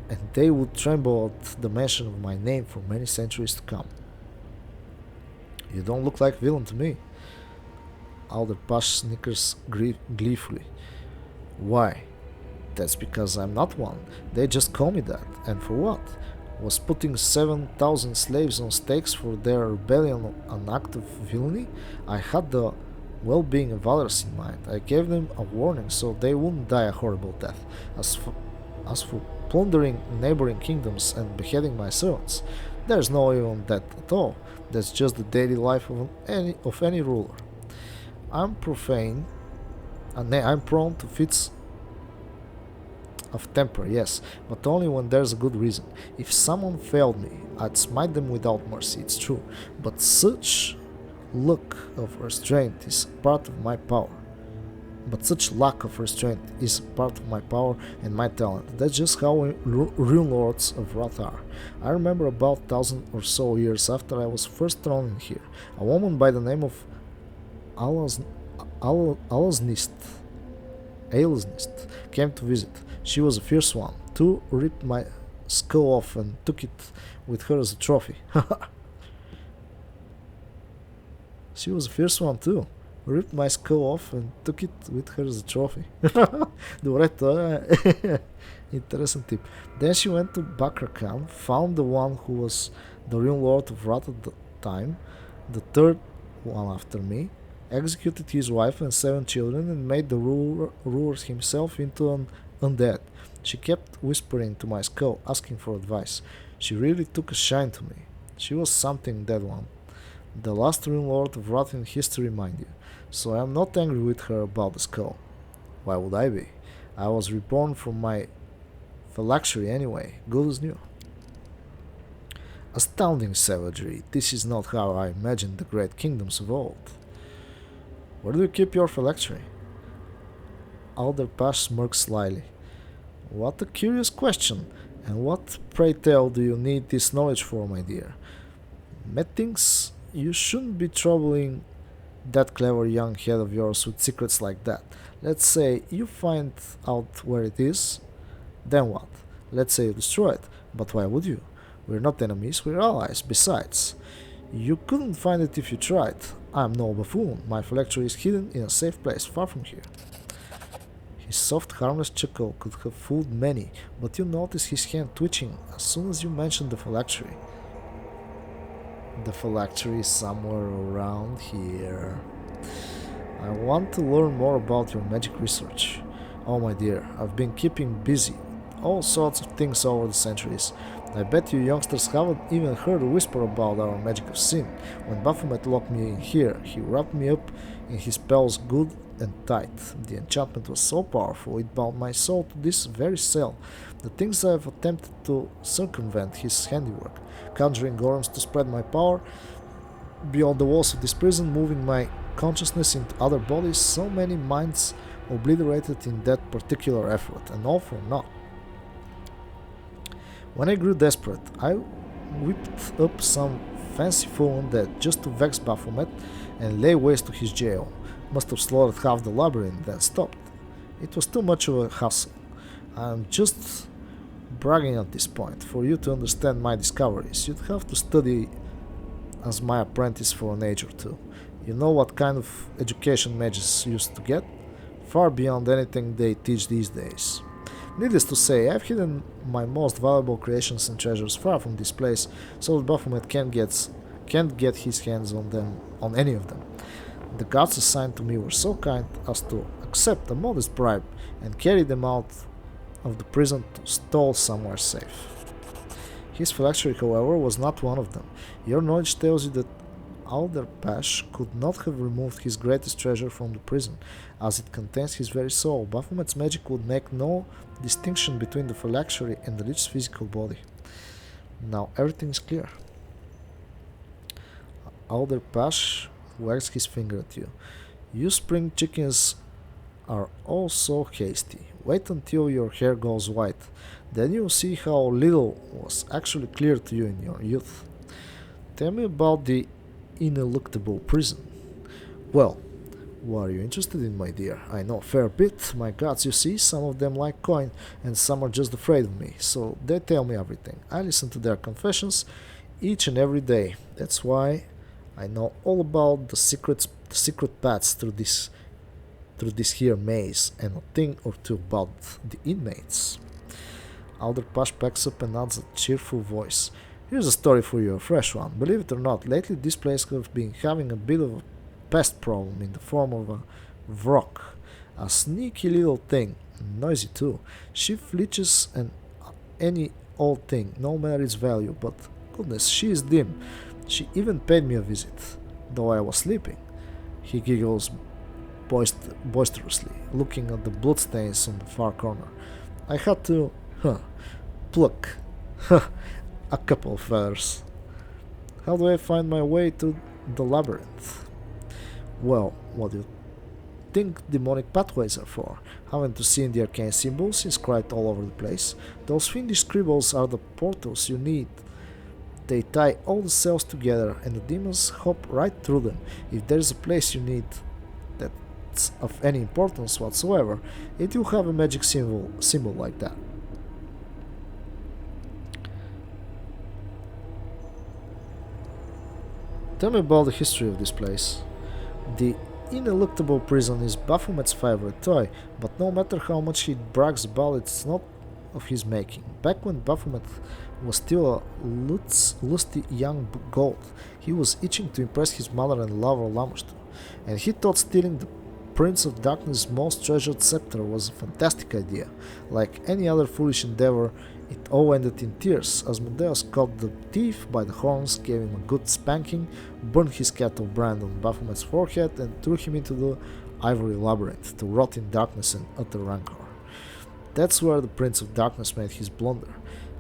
[SPEAKER 1] and they would tremble at the mention of my name for many centuries to come. You don't look like a villain to me. Alderpash snickers gleefully. Why? That's because I'm not one. They just call me that. And for what? Was putting 7,000 slaves on stakes for their rebellion an act of villainy? I had the well-being of others in mind. I gave them a warning so they wouldn't die a horrible death. As for plundering neighboring kingdoms and beheading my servants, there's no evil in that at all. That's just the daily life of any ruler. I'm prone to fits of temper, yes, but only when there's a good reason. If someone failed me, I'd smite them without mercy, it's true, but such lack of restraint is part of my power. And my talent. That's just how Rune Lords of Wrath are. I remember about 1,000 or so years after I was first thrown in here, a woman by the name of Alasnist came to visit. She was a fierce one. Two ripped my skull off and took it with her as a trophy. She was a fierce one too. Ripped my skull off and took it with her as a trophy. Добре, това е интересен тип. Then she went to Bakrakhan, found the one who was the real Lord of Wrath at the time, the third one after me, executed his wife and 7 children, and made the ruler himself into an undead. She kept whispering to my skull, asking for advice. She really took a shine to me. She was something, that one. The last real Lord of Wrath in history, mind you. So I am not angry with her about the skull. Why would I be? I was reborn from my phylactery anyway, good as new. Astounding savagery. This is not how I imagined the great kingdoms of old. Where do you keep your phylactery? Alderpash smirked slyly. What a curious question. And what, pray tell, do you need this knowledge for, my dear? Methinks you shouldn't be troubling that clever young head of yours with secrets like that. Let's say you find out where it is, then what? Let's say you destroy it, but why would you? We're not enemies, we're allies. Besides, you couldn't find it if you tried. I'm no buffoon. My phylactery is hidden in a safe place, far from here. His soft, harmless chuckle could have fooled many, but you noticed his hand twitching as soon as you mentioned the phylactery. The phylactery is somewhere around here. I want to learn more about your magic research. Oh my dear, I've been keeping busy with all sorts of things over the centuries. I bet you youngsters haven't even heard a whisper about our magic of sin. When Baphomet locked me in here, he wrapped me up in his spells good and tight. The enchantment was so powerful it bound my soul to this very cell. The things I have attempted to circumvent his handiwork, conjuring golems to spread my power beyond the walls of this prison, moving my consciousness into other bodies, so many minds obliterated in that particular effort, and all for naught. When I grew desperate, I whipped up some fanciful undead just to vex Baphomet and lay waste to his jail. Must have slaughtered half the labyrinth, then stopped. It was too much of a hassle. I'm just bragging at this point. For you to understand my discoveries, you'd have to study as my apprentice for an age or two. You know what kind of education mages used to get? Far beyond anything they teach these days. Needless to say, I've hidden my most valuable creations and treasures far from this place, so that Baphomet can't get his hands on any of them. The gods assigned to me were so kind as to accept a modest bribe and carry them out of the prison to stall somewhere safe. His phylactery, however, was not one of them. Your knowledge tells you that Alderpash could not have removed his greatest treasure from the prison, as it contains his very soul. Baphomet's magic would make no distinction between the phylactery and the Lich's physical body. Now everything is clear. Alderpash wags his finger at you. You spring chickens are all so hasty. Wait until your hair goes white. Then you'll see how little was actually clear to you in your youth. Tell me about the ineluctable prison. Well, what are you interested in, my dear? I know a fair bit. My gods, you see, some of them like coin, and some are just afraid of me, so they tell me everything. I listen to their confessions each and every day. That's why I know all about the secret paths through this here maze, and a thing or two about the inmates. Alderpash packs up and adds a cheerful voice. Here's a story for you, a fresh one. Believe it or not, lately this place has been having a bit of a pest problem in the form of a vrock. A sneaky little thing, noisy too. She fleeches and any old thing, no matter its value, but goodness, she is dim. She even paid me a visit, though I was sleeping. He giggles boisterously, looking at the bloodstains on the far corner. I had to, pluck, a couple of feathers. How do I find my way to the labyrinth? Well, what do you think demonic pathways are for? Haven't you seen the arcane symbols inscribed all over the place? Those fiendish scribbles are the portals you need. They tie all the cells together and the demons hop right through them. If there's a place you need that's of any importance whatsoever, it will have a magic symbol like that. Tell me about the history of this place. The ineluctable prison is Baphomet's favorite toy, but no matter how much he brags about it, it's not of his making. Back when Baphomet was still a lusty young gold, he was itching to impress his mother and lover Lamashtu, and he thought stealing the Prince of Darkness' most treasured scepter was a fantastic idea. Like any other foolish endeavor, it all ended in tears. Asmodeus caught the thief by the horns, gave him a good spanking, burned his cattle brand on Baphomet's forehead, and threw him into the ivory labyrinth to rot in darkness and utter rancor. That's where the Prince of Darkness made his blunder.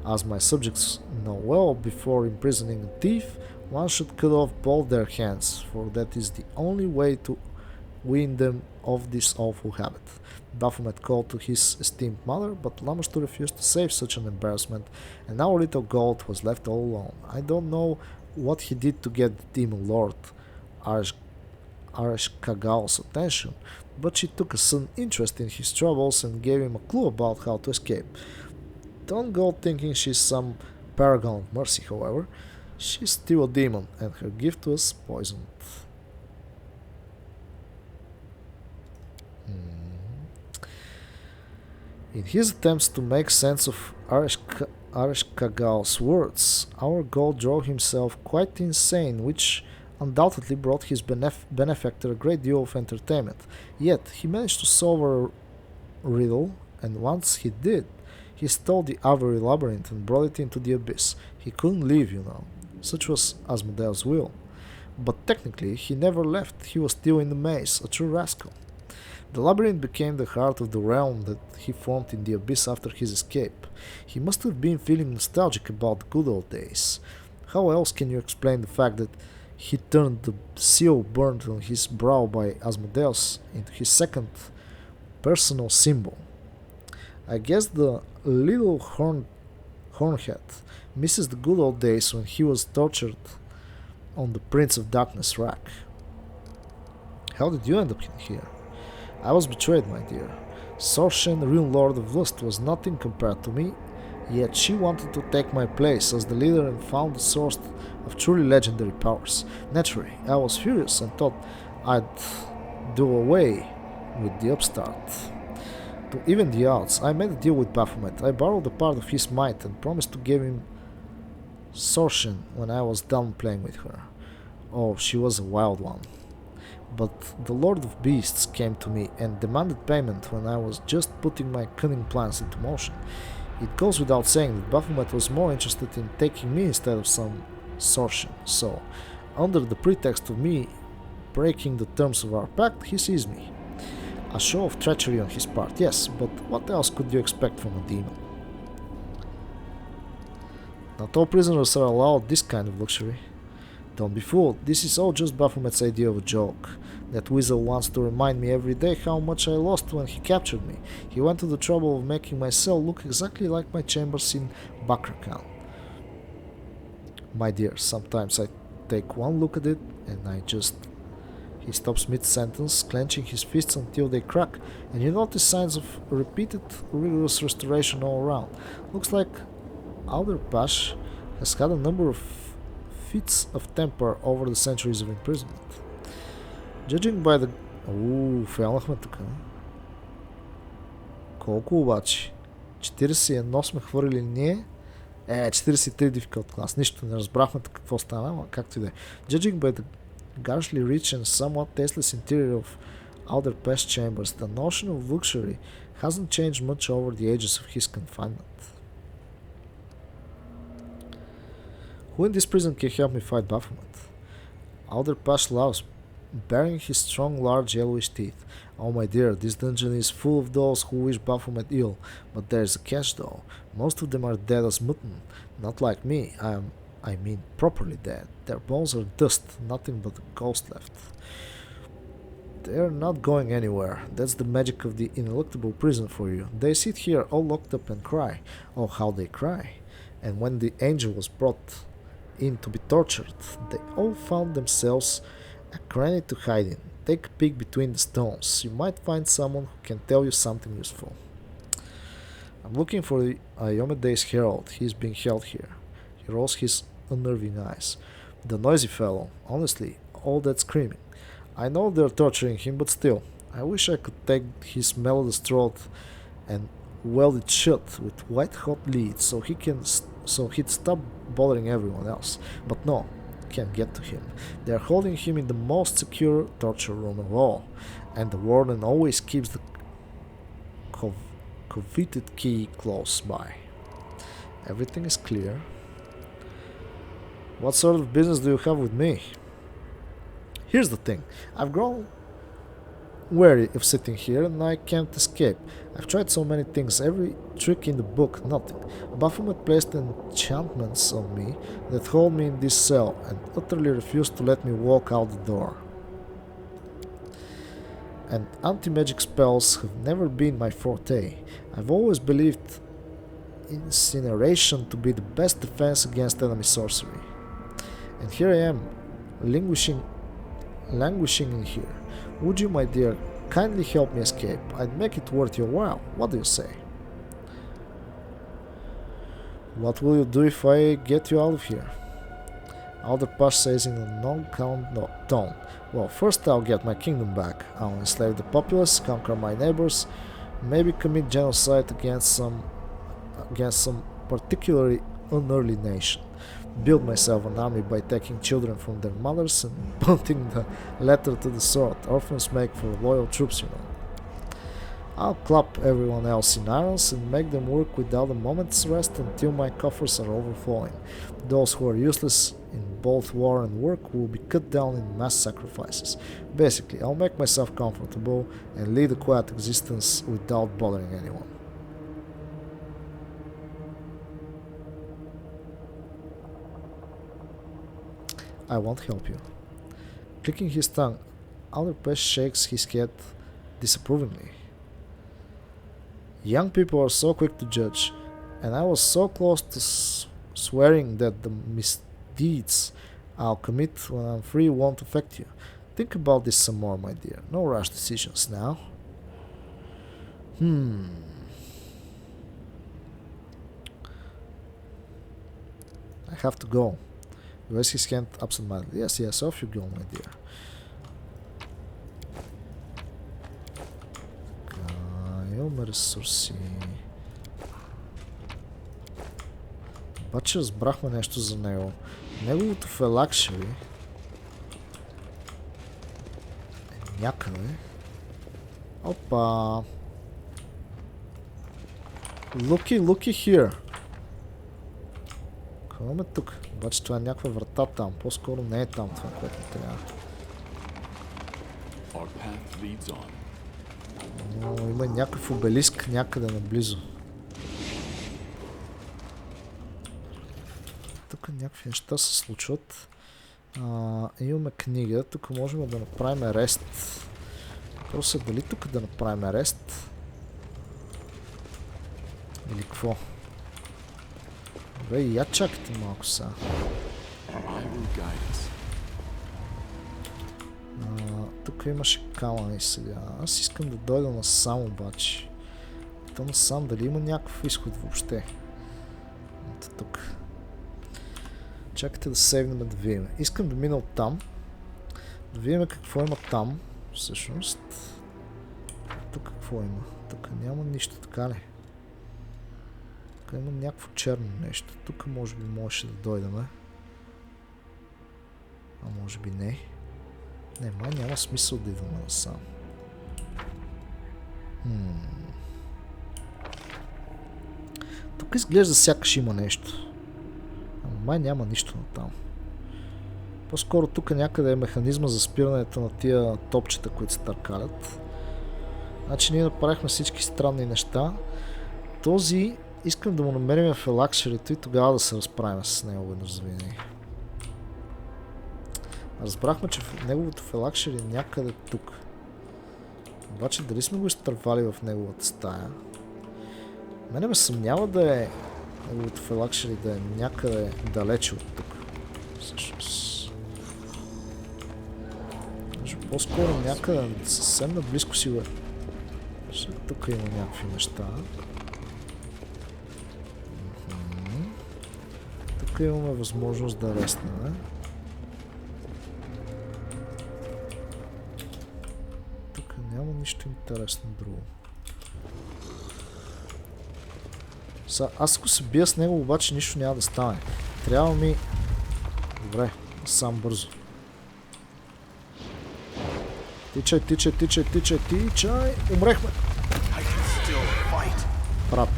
[SPEAKER 1] As my subjects know well, before imprisoning a thief, one should cut off both their hands, for that is the only way to wean them of this awful habit. Baphomet called to his esteemed mother, but Lamashtu refused to save such an embarrassment, and our little gold was left all alone. I don't know what he did to get the demon lord Areshkagal's attention, but she took a sudden interest in his troubles and gave him a clue about how to escape. Don't go thinking she's some paragon of mercy, however. She's still a demon, and her gift was poisoned. In his attempts to make sense of Areshkagal's words, our god drove himself quite insane, which undoubtedly brought his benefactor a great deal of entertainment. Yet he managed to solve a riddle, and once he did, he stole the ivory labyrinth and brought it into the abyss. He couldn't leave, you know. Such was Asmodeus' will. But technically, he never left. He was still in the maze, a true rascal. The labyrinth became the heart of the realm that he formed in the abyss after his escape. He must have been feeling nostalgic about the good old days. How else can you explain the fact that he turned the seal burned on his brow by Asmodeus into his second personal symbol? I guess the little Hornhead misses the good old days when he was tortured on the Prince of Darkness rack. How did you end up in here? I was betrayed, my dear. Sorshen, real Lord of Lust, was nothing compared to me, yet she wanted to take my place as the leader and found the source of truly legendary powers. Naturally, I was furious and thought I'd do away with the upstart. To even the odds, I made a deal with Baphomet. I borrowed a part of his might and promised to give him Sorshen when I was done playing with her. Oh, she was a wild one. But the Lord of Beasts came to me and demanded payment when I was just putting my cunning plans into motion. It goes without saying that Baphomet was more interested in taking me instead of some Sorshen, so, under the pretext of me breaking the terms of our pact, he seized me. A show of treachery on his part, yes, but what else could you expect from a demon? Not all prisoners are allowed this kind of luxury. Don't be fooled, this is all just Baphomet's idea of a joke. That weasel wants to remind me every day how much I lost when he captured me. He went to the trouble of making my cell look exactly like my chambers in Bakrakan. My dear, sometimes I take one look at it and I just... He stops mid-sentence, clenching his fists until they crack, and you notice signs of repeated rigorous restoration all around. Looks like Alderpash has had a number of fits of temper over the centuries of imprisonment. Judging by the... фейлнахме тук. Колко обаче? 41 сме хвърлили ние. 43 difficult class. Нищо, не разбрахме какво стана, но както и да е. Judging by the garishly rich and somewhat tasteless interior of Outer Pest chambers, the notion of luxury hasn't changed much over the ages of his confinement. Who in this prison can help me fight Baphomet? Outer Pest loves baring his strong, large, yellowish teeth. Oh my dear, this dungeon is full of those who wish Baphomet ill, but there's a catch though. Most of them are dead as mutton. Not like me, I mean properly dead. Their bones are dust, nothing but a ghost left. They're not going anywhere. That's the magic of the ineluctable prison for you. They sit here all locked up and cry. Oh, how they cry. And when the angel was brought in to be tortured, they all found themselves a cranny to hide in. Take a peek between the stones. You might find someone who can tell you something useful. I'm looking for Iomede's herald. He's being held here. He rolls his unnerving eyes. The noisy fellow. Honestly, all that screaming. I know they're torturing him, but still, I wish I could take his melodious throat and weld it shut with white-hot leads so he'd stop bothering everyone else. But no, can't get to him. They're holding him in the most secure torture room of all, and the warden always keeps the coveted key close by. Everything is clear. What sort of business do you have with me? Here's the thing. I've grown wary of sitting here and I can't escape. I've tried so many things, every trick in the book, nothing. Baphomet placed enchantments on me that hold me in this cell and utterly refused to let me walk out the door. And anti-magic spells have never been my forte. I've always believed incineration to be the best defense against enemy sorcery. And here I am, languishing in here. Would you, my dear, kindly help me escape? I'd make it worth your while. What do you say? What will you do if I get you out of here? Alderpash says in a non-count tone. Well, first I'll get my kingdom back. I'll enslave the populace, conquer my neighbors, maybe commit genocide against some particularly unearthly nation. Build myself an army by taking children from their mothers and punting the latter to the sword. Orphans make for loyal troops, you know. I'll clap everyone else in irons and make them work without a moment's rest until my coffers are overflowing. Those who are useless in both war and work will be cut down in mass sacrifices. Basically, I'll make myself comfortable and lead a quiet existence without bothering anyone. I won't help you. Clicking his tongue, Alderpesh shakes his head disapprovingly. Young people are so quick to judge. And I was so close to swearing that the misdeeds I'll commit when I'm free won't affect you. Think about this some more, my dear. No rash decisions now. I have to go. He raised his hand absent-mindedly. Yes, yes, off you go, my dear. Имаме ресурси. Обаче разбрахме нещо за него. Неговото фелакшери е някъде. Опа! Looky here! Какво имаме тук? Обаче това е някаква врата там. По-скоро не е там това, което трябва. Но има някакъв обелиск някъде наблизо. Тук някакви неща се случват. Имаме книга. Тук можем да направим рест. Просто е дали тук да направим рест? Или какво? Добре, я чакайте малко сега. Тук имаше камъни сега. Аз искам да дойда насам обаче. То насам дали има някакъв изход въобще? Ето тук. Чакайте да сейвнем да видим. Искам да мина оттам. Да видим какво има там. Всъщност. Тук какво има? Тук няма нищо, така ли? Тук има някакво черно нещо. Тук може би можеше да дойдем. А може би не. Не, май няма смисъл да идваме насам. Тук изглежда сякаш има нещо. Ама май няма нищо натам. По-скоро тук някъде е механизма за спирането на тия топчета, които се търкалят. Значи ние направихме всички странни неща. Този искам да му намерим фелакшерито и тогава да се разправим с него веднъж завинаги. Разбрахме, че неговото фелакшери е някъде тук. Обаче дали сме го изтървали в неговата стая? Мене ме съмнява да е неговото фелакшери да е някъде далече от тук. Всъщност. По-скоро някъде съвсем наблизко си го е. Тук има някакви неща. Тук имаме възможност да реснем. Тук няма нищо интересно друго. Аз ако се бия с него, обаче нищо няма да стане. Трябва ми... Добре, сам бързо. Тичай, тичай, тичай, тичай, тичай! Умрехме! Брат.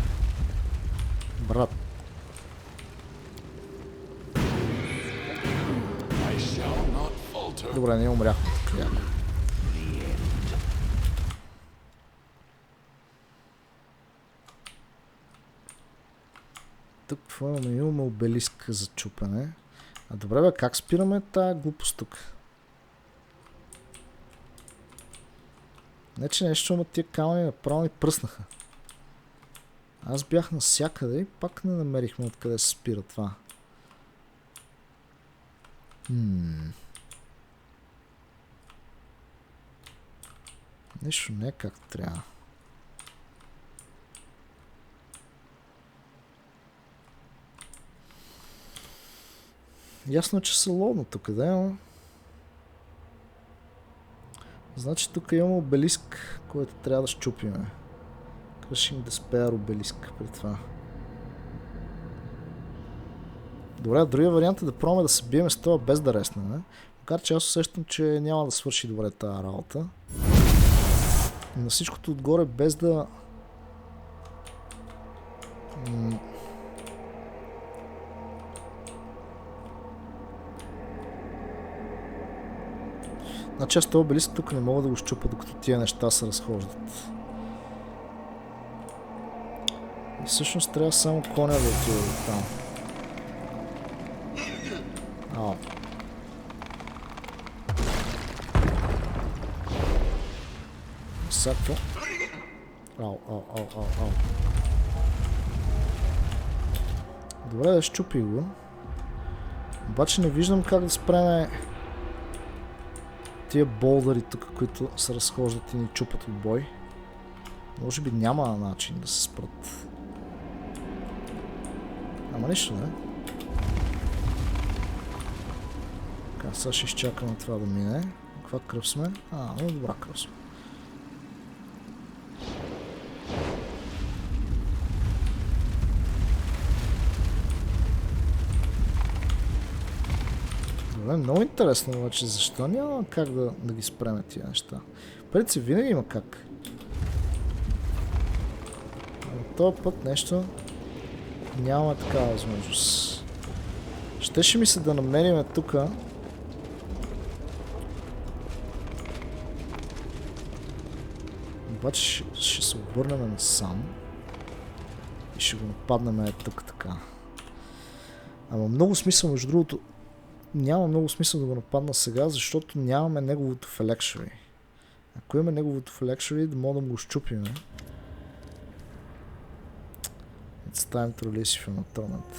[SPEAKER 1] Брат. Добре, не умряхме така. Тук какво имаме? Имаме обелиск за чупене. А добре бе, как спираме тая глупост тук? Не че нещо, но тия камъни направо ни пръснаха. Аз бях навсякъде и пак не намерихме откъде се спира това. Нещо не е както трябва. Ясно е, че са ловно тук, да има. Значи тук имаме обелиск, който трябва да щупиме. Кръшим да спея обелиск пред това. Добре, другия вариант е да пробваме да се биеме с това без да реснем. Макар че аз усещам, че няма да свърши добре тази работа. И на всичкото отгоре без да... Значи аз този обелиск тук не мога да го щупа, докато тия неща се разхождат. И всъщност трябва само коня да отиде до там. Ау. Сега какво? Ау. Добре, да щупи го. Обаче не виждам как да спреме тия болдари тук, които се разхождат и ни чупат от бой. Може би няма начин да се спрат. Ама нищо, не? Така, сега ще изчакаме това да мине. Каква кръв сме? Много добра кръв сме. Добре, много интересно обаче, защо няма как да ги спреме тия неща? Преди винаги има как. Но този път нещо нямаме такава възможност. Щеше ми се да намериме тука. Обаче ще се обърнем насам. И ще го нападнем тук така. Ама много смисъл, между другото. Няма много смисъл да го нападна сега, защото нямаме неговото фелекшери. Ако имаме неговото фелекшери, да мога да го щупим. It's time to release you from the torment.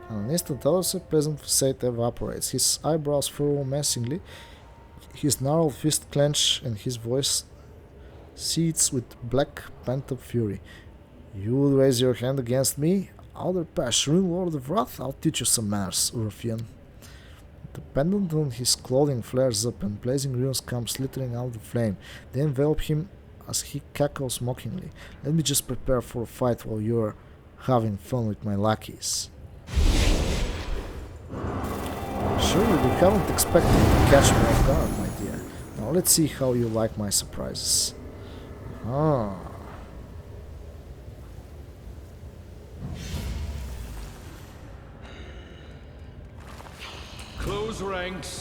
[SPEAKER 1] And an instant other present fate evaporates. His eyebrows furrow menacingly, his gnarled fist clench, and his voice seethes with black pent-up fury. You would raise your hand against me? Outer passion, Lord of Wrath, I'll teach you some manners, ruffian. The pendant on his clothing flares up, and blazing runes come slithering out of the flame. They envelop him as he cackles mockingly. Let me just prepare for a fight while you're having fun with my lackeys. Surely you haven't expected to catch me off guard, my dear. Now let's see how you like my surprises.
[SPEAKER 2] Close ranks.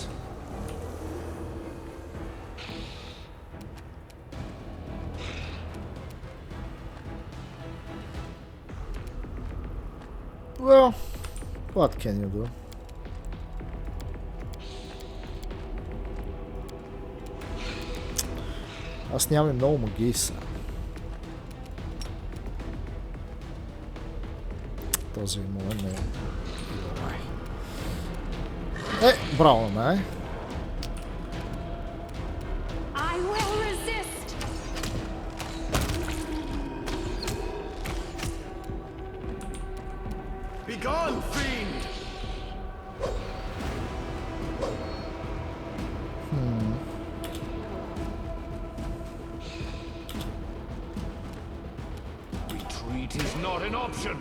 [SPEAKER 1] Well, what can you do? Аз нямам и много магии сега. Този момент не е. Браво на мен.
[SPEAKER 3] I will resist.
[SPEAKER 2] Begone, fiend! Retreat is not an option.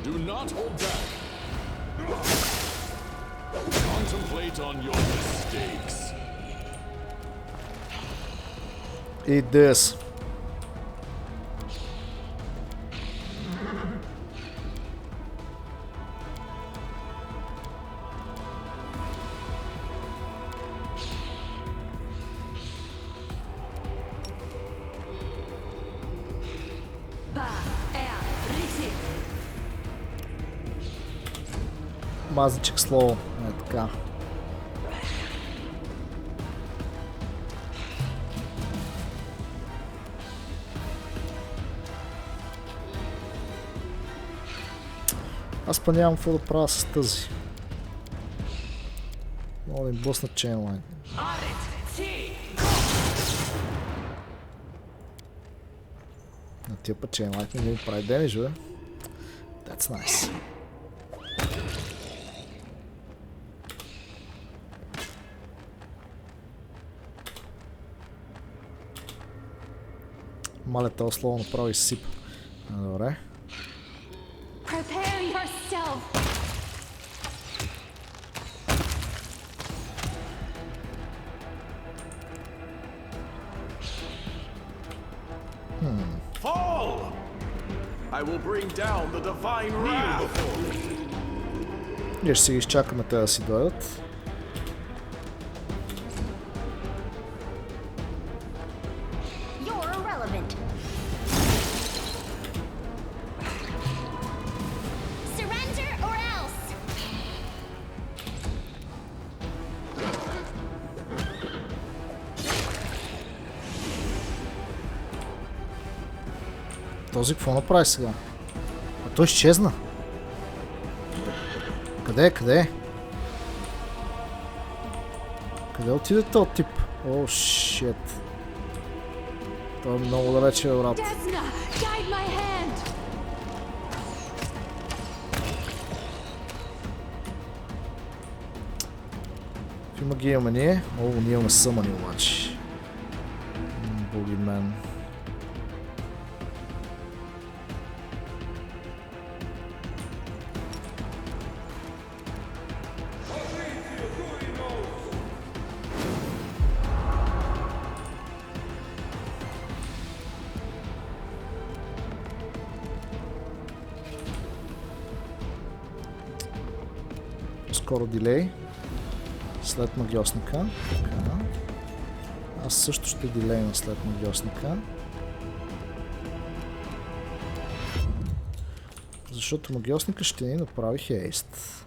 [SPEAKER 2] Do not hold back. Contemplate on your mistakes.
[SPEAKER 1] Eat this. Мазичък слово. Е така. Аз па нямам какво да правя с тази. Мога да им блъсна чейнлайн. На тия път чейнлайн не ми прави демидж, бе. That's nice. Мале, това слово направо изсипа. Добре.
[SPEAKER 3] Prepare yourself.
[SPEAKER 2] Fall! I will bring down the divine wrath.
[SPEAKER 1] Ние ще си ги изчакаме те да си дойдат.
[SPEAKER 3] You're irrelevant. Surrender or else.
[SPEAKER 1] Този какво направи сега? А той изчезна. Къде е? Къде е? Къде отиде този тип? О, шит. Той е много далече, брат.
[SPEAKER 3] Tяхна, guide my hand.
[SPEAKER 1] Какви магии имаме ние? О, ние имаме съмъни обаче. Богимен. Скоро дилей. След магиосника. Така. Аз също ще дилейна след магиосника. Защото магиосника ще ни направи хейст.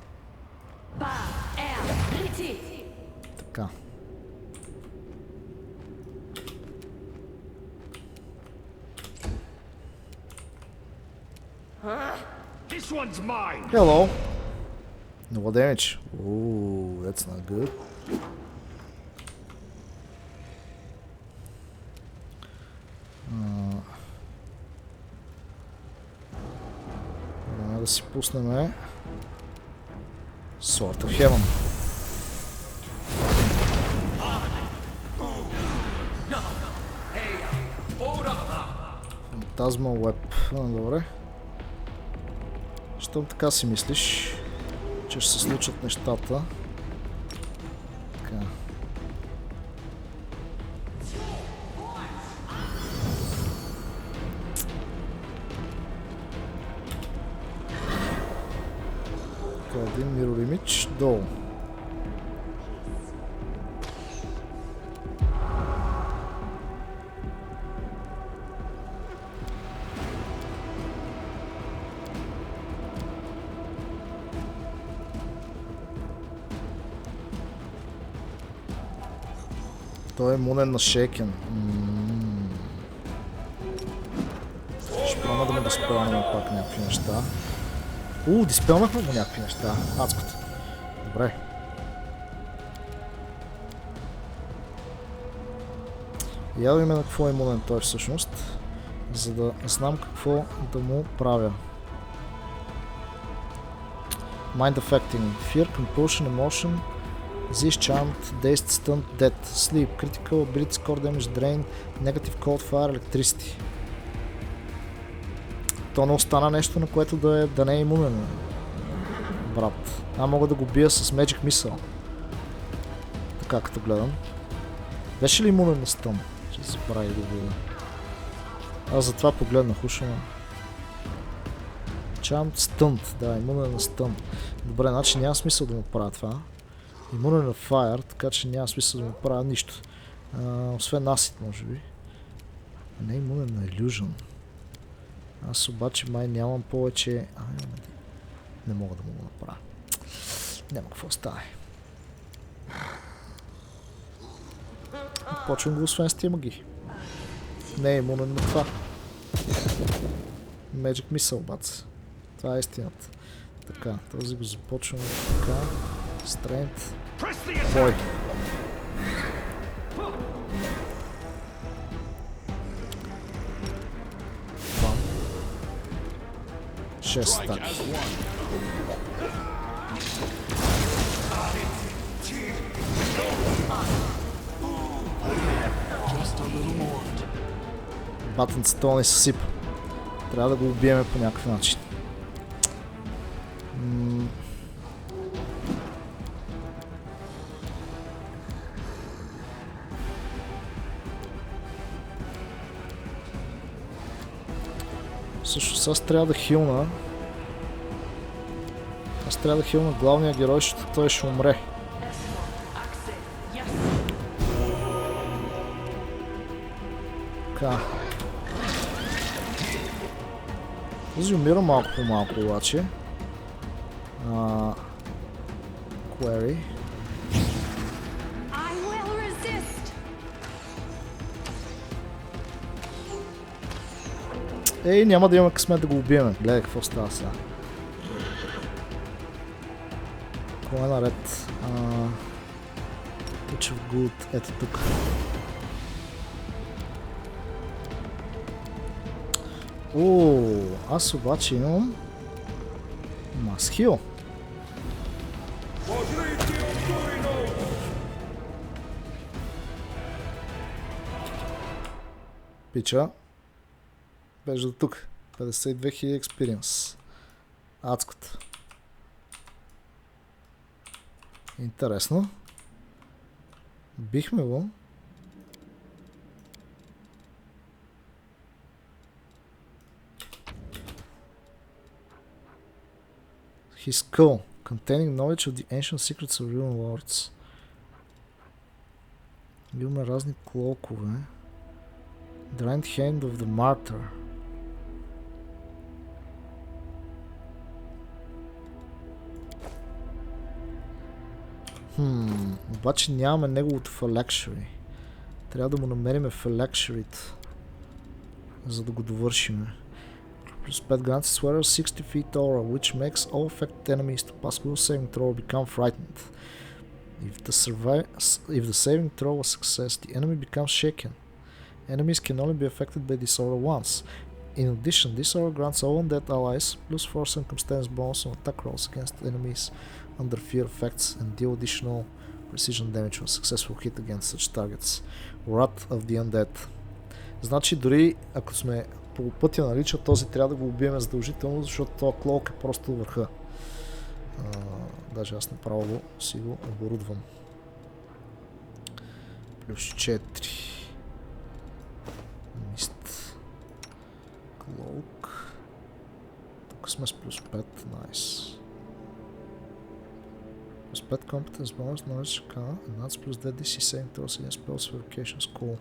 [SPEAKER 1] Така.
[SPEAKER 2] This one's mine.
[SPEAKER 1] Hello. No damage. Ooh, that's not good. Да си пуснем Sword of Heaven. Фантазма Уеб. Добре. Щом така си мислиш, че ще се случат нещата. Така. Един mirror image долу. Той е имунен на шейкен. Ще пробваме да ме диспелнаме пак някакви неща. Диспелнахме му някакви неща. Адското. Добре. Я да видим на какво е имунен той всъщност, за да знам какво да му правя. Mind affecting. Fear, compulsion, emotion. This charmed, dazed, stunned, dead. Sleep, critical, ability, score damage, drain, negative, cold fire, electricity. То не остана нещо, на което да не е имунен, брат. Мога да го бия с Magic Missile. Така като гледам. Беше ли имунен на стън? Ще се прави да видя. Аз затова погледнах уша. Charmed, stunned. Да, имунен на стън. Добре, значи няма смисъл да му правя това. Имунен на Fire, така че няма смисъл да му правя нищо. Освен Acid, може би. Не е имунен на Illusion. Аз обаче май нямам повече... Не мога да му го направя. Няма какво стане. Почвам го освен с тия магии. Не е имунен на това. Magic Missile, бац. Това е истината. Така, този го започваме така. Strength. Бой. Бам. 6 атаки. Батънцата не се сипа. Трябва да го убиеме по някакъв начин. Също аз трябва да хилна. Аз трябва да хилна главния герой, защото той ще умре. Така. Този умира малко по малко обаче. Query. Ей, няма да имаме късмет да го убиеме. Гледай какво става сега. Кой е наред? Touch of good. Ето тук. Аз обаче имам масхил. Пича. Беше до тук. 52 000 experience. Адското. Интересно. Бихме го. His skull, containing knowledge of the ancient secrets of ruined lords. Имаме разни клоукове. The right hand of the martyr. Обаче нямаме неговото phylactery. Трябва да му намериме phylactery, за да го довършиме. Plus 5 grants sweater 60 feet aura, which makes all affected enemies to pass will saving throw or become frightened. If the saving throw was success, the enemy becomes shaken. Enemies can only be affected by this aura once. In addition, this aura grants all undead allies plus 4 circumstance bonus on attack rolls against enemies under fear effects and deal additional precision damage on successful hit against such targets. Wrath of the Undead. Значи дори ако сме по пътя на Лича, този трябва да го убиеме задължително, защото този клоук е просто върха. Даже аз направо си го оборудвам. Плюс 4. Мист. Клоук. Тук сме с плюс 5. Найс. Plus 5 competence bonus, knowledge can, and that's plus dead DC saving throws against spells verifications. Cool.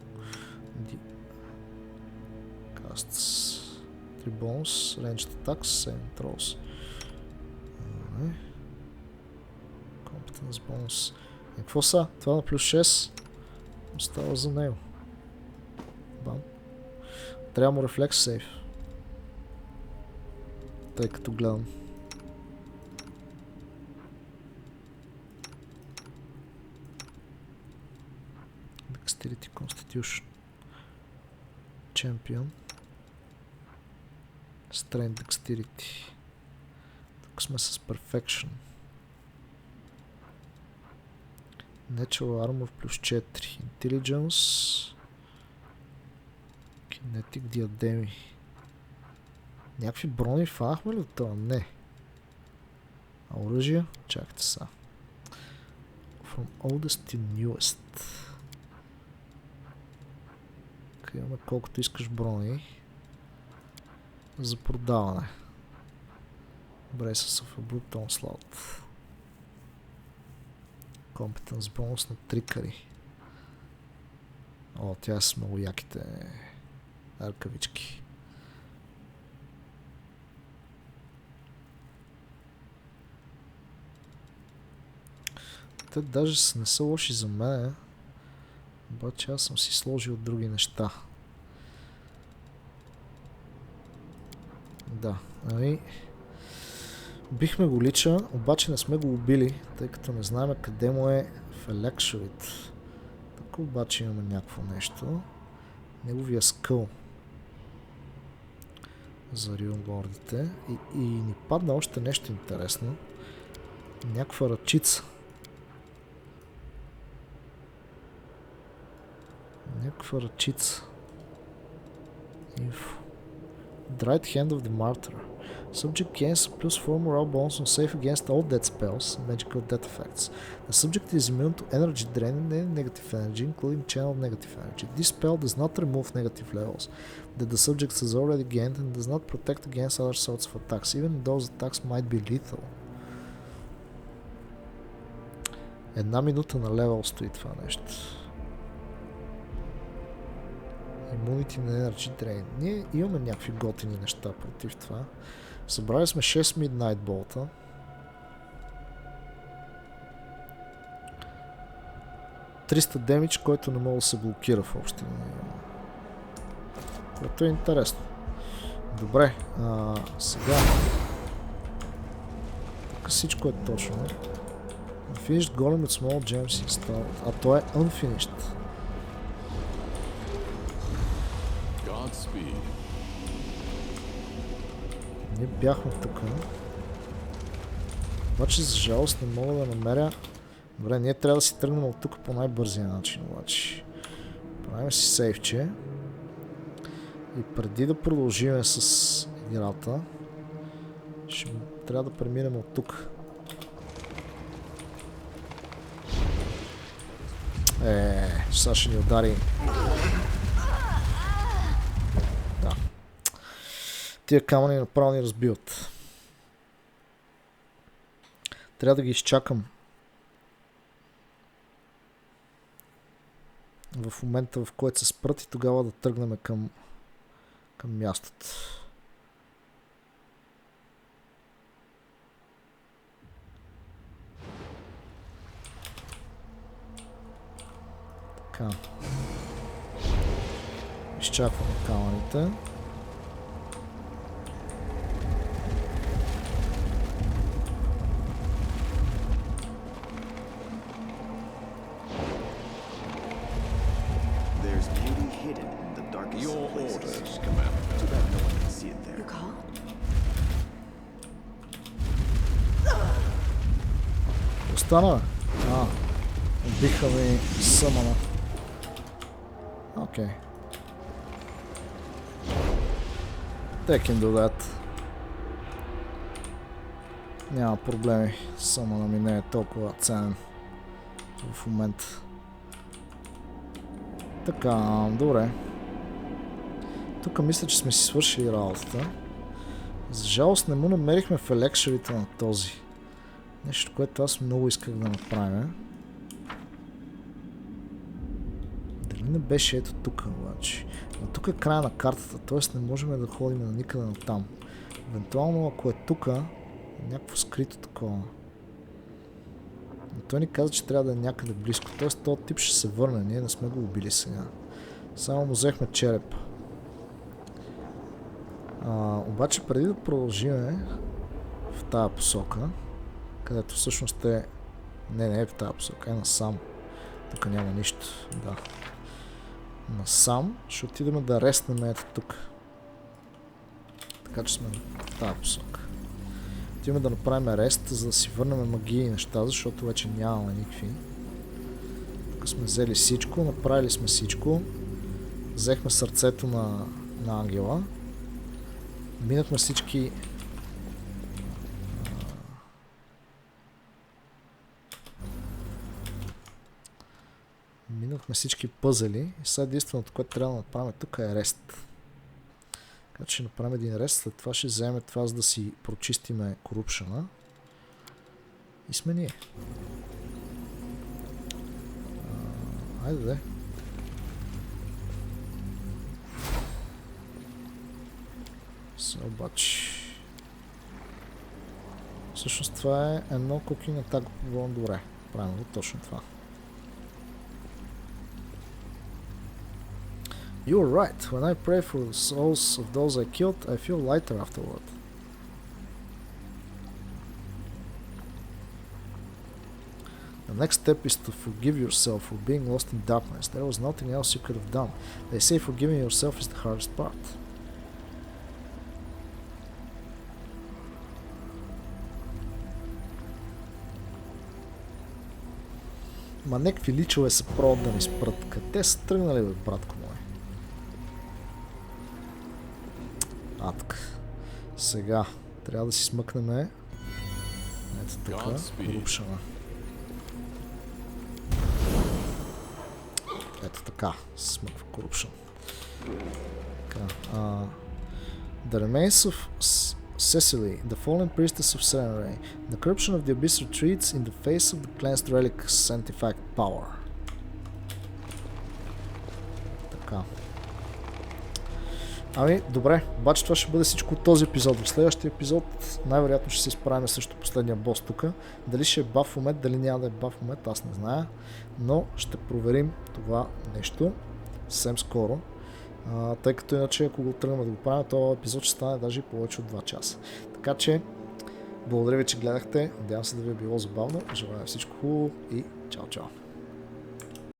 [SPEAKER 1] Casts 3 bonus, ranged attacks, saving throws. Competence bonus. И какво са? Това на плюс 6 остава за него. Бам. Трябва му рефлекс сейф. Тъй като гледам. Dexterity Constitution. Champion. Strength Dexterity. Тук сме с Perfection. Natural Armor плюс 4. Intelligence. Kinetic диадеми. Някакви брони фанахме ли от това? Не. А оръжия? Чакайте са. From oldest to newest. Имаме колкото искаш брони за продаване. Braces of a Brutal Onslaught. Competence bonus на трикари. О, тя са много яките ръкавички. Те даже не са лоши за мен. Обаче аз съм си сложил други неща. Да, бихме го лича, обаче не сме го убили, тъй като не знаем къде му е phylactery. Тук обаче имаме някакво нещо. Неговия скъл. За рилгордите. И ни падна още нещо интересно. Някаква ръчица. Някаква ръчица. Инфо. The right hand of the martyr. Subject gains plus 4 morale bonus on save against all death spells and magical death effects. The subject is immune to energy drain and negative energy, including channel negative energy. This spell does not remove negative levels that the subject has already gained and does not protect against other sorts of attacks, even those attacks might be lethal. Една минута на левел стои това нещо. Immunity на Energy Drain. Ние имаме някакви готини неща против това. Събрали сме 6 Midnight Bolt-а. $300 демидж, който не мога да се блокира в общи. Което е интересно. Добре, сега. Тук всичко е точно. Unfinished golem with small gems installed. А то е unfinished.
[SPEAKER 2] Godspeed.
[SPEAKER 1] Ние бяхме тук. Обаче за жалост не мога да намеря. Добре, ние трябва да си тръгнем от тук по най-бързия начин обаче. Правим си сейфче. И преди да продължим с играта, ще трябва да преминем от тук. Сега ще ни удари. Да. Тия камъни направо ни разбиват. Трябва да ги изчакам. В момента, в който се спрат и тогава да тръгнем към мястото. Така. Изчакваме камъните. Остана? Убиха ми съмана. Окей. They can do that. Няма проблеми. Съмана ми не е толкова ценен в момента. Така, добре. Тук мисля, че сме си свършили работата. За жалост не му намерихме в елекшерите на този. Нещо, което аз много исках да направим. Дали не беше ето тук обаче? Но тук е края на картата, т.е. не можем да ходим на никъде на там. Евентуално ако е тук, е някакво скрито такова. Но той ни каза, че трябва да е някъде близко. Т.е. този тип ще се върне, ние не сме го убили сега. Само му взехме череп. Обаче преди да продължим в тази посока, където всъщност е... Не е в тази посока, е насам. Тук няма нищо, да. Насам ще отидем да реснем ето тук. Така че сме в тази посока. Отиваме да направим рест, за да си върнем магии и неща, защото вече нямаме никакви. Тук сме взели всичко, направили сме всичко. Взехме сърцето на ангела. Минахме всички... Минахме всички пъзели и сега единственото, което трябва да направим тук е рест. Така че ще направим един рест, след това ще вземем това, за да си прочистиме корупшена. И сме ние. Айде де. Сега обаче... Всъщност това е едно cooking attack добре. Правилно го точно това. You are right. When I pray for the souls of those I killed, I feel lighter afterward. The next step is to forgive yourself for being lost in darkness. There was nothing else you could have done. They say forgiving yourself is the hardest part. Ма некви личове са пробват да ми спрат. Къде са тръгнали, бе, братко мой? Така. Сега трябва да си смъкнем ето така, корупшена. Ето така, смъква корупшен. The remains of Cecily, the fallen priestess of Serenity. The corruption of the abyss retreats in the face of the cleansed relic sanctified power. Така. Ами, добре, обаче това ще бъде всичко от този епизод. В следващия епизод най-вероятно ще се изправим също последния бос тук. Дали ще е баф момент, дали няма да е баф момент, аз не зная. Но ще проверим това нещо съвсем скоро. Тъй като иначе, ако го тръгнем да го правим, този епизод ще стане даже и повече от 2 часа. Така че, благодаря ви, че гледахте. Надявам се да ви е било забавно. Желая всичко хубаво и чао-чао!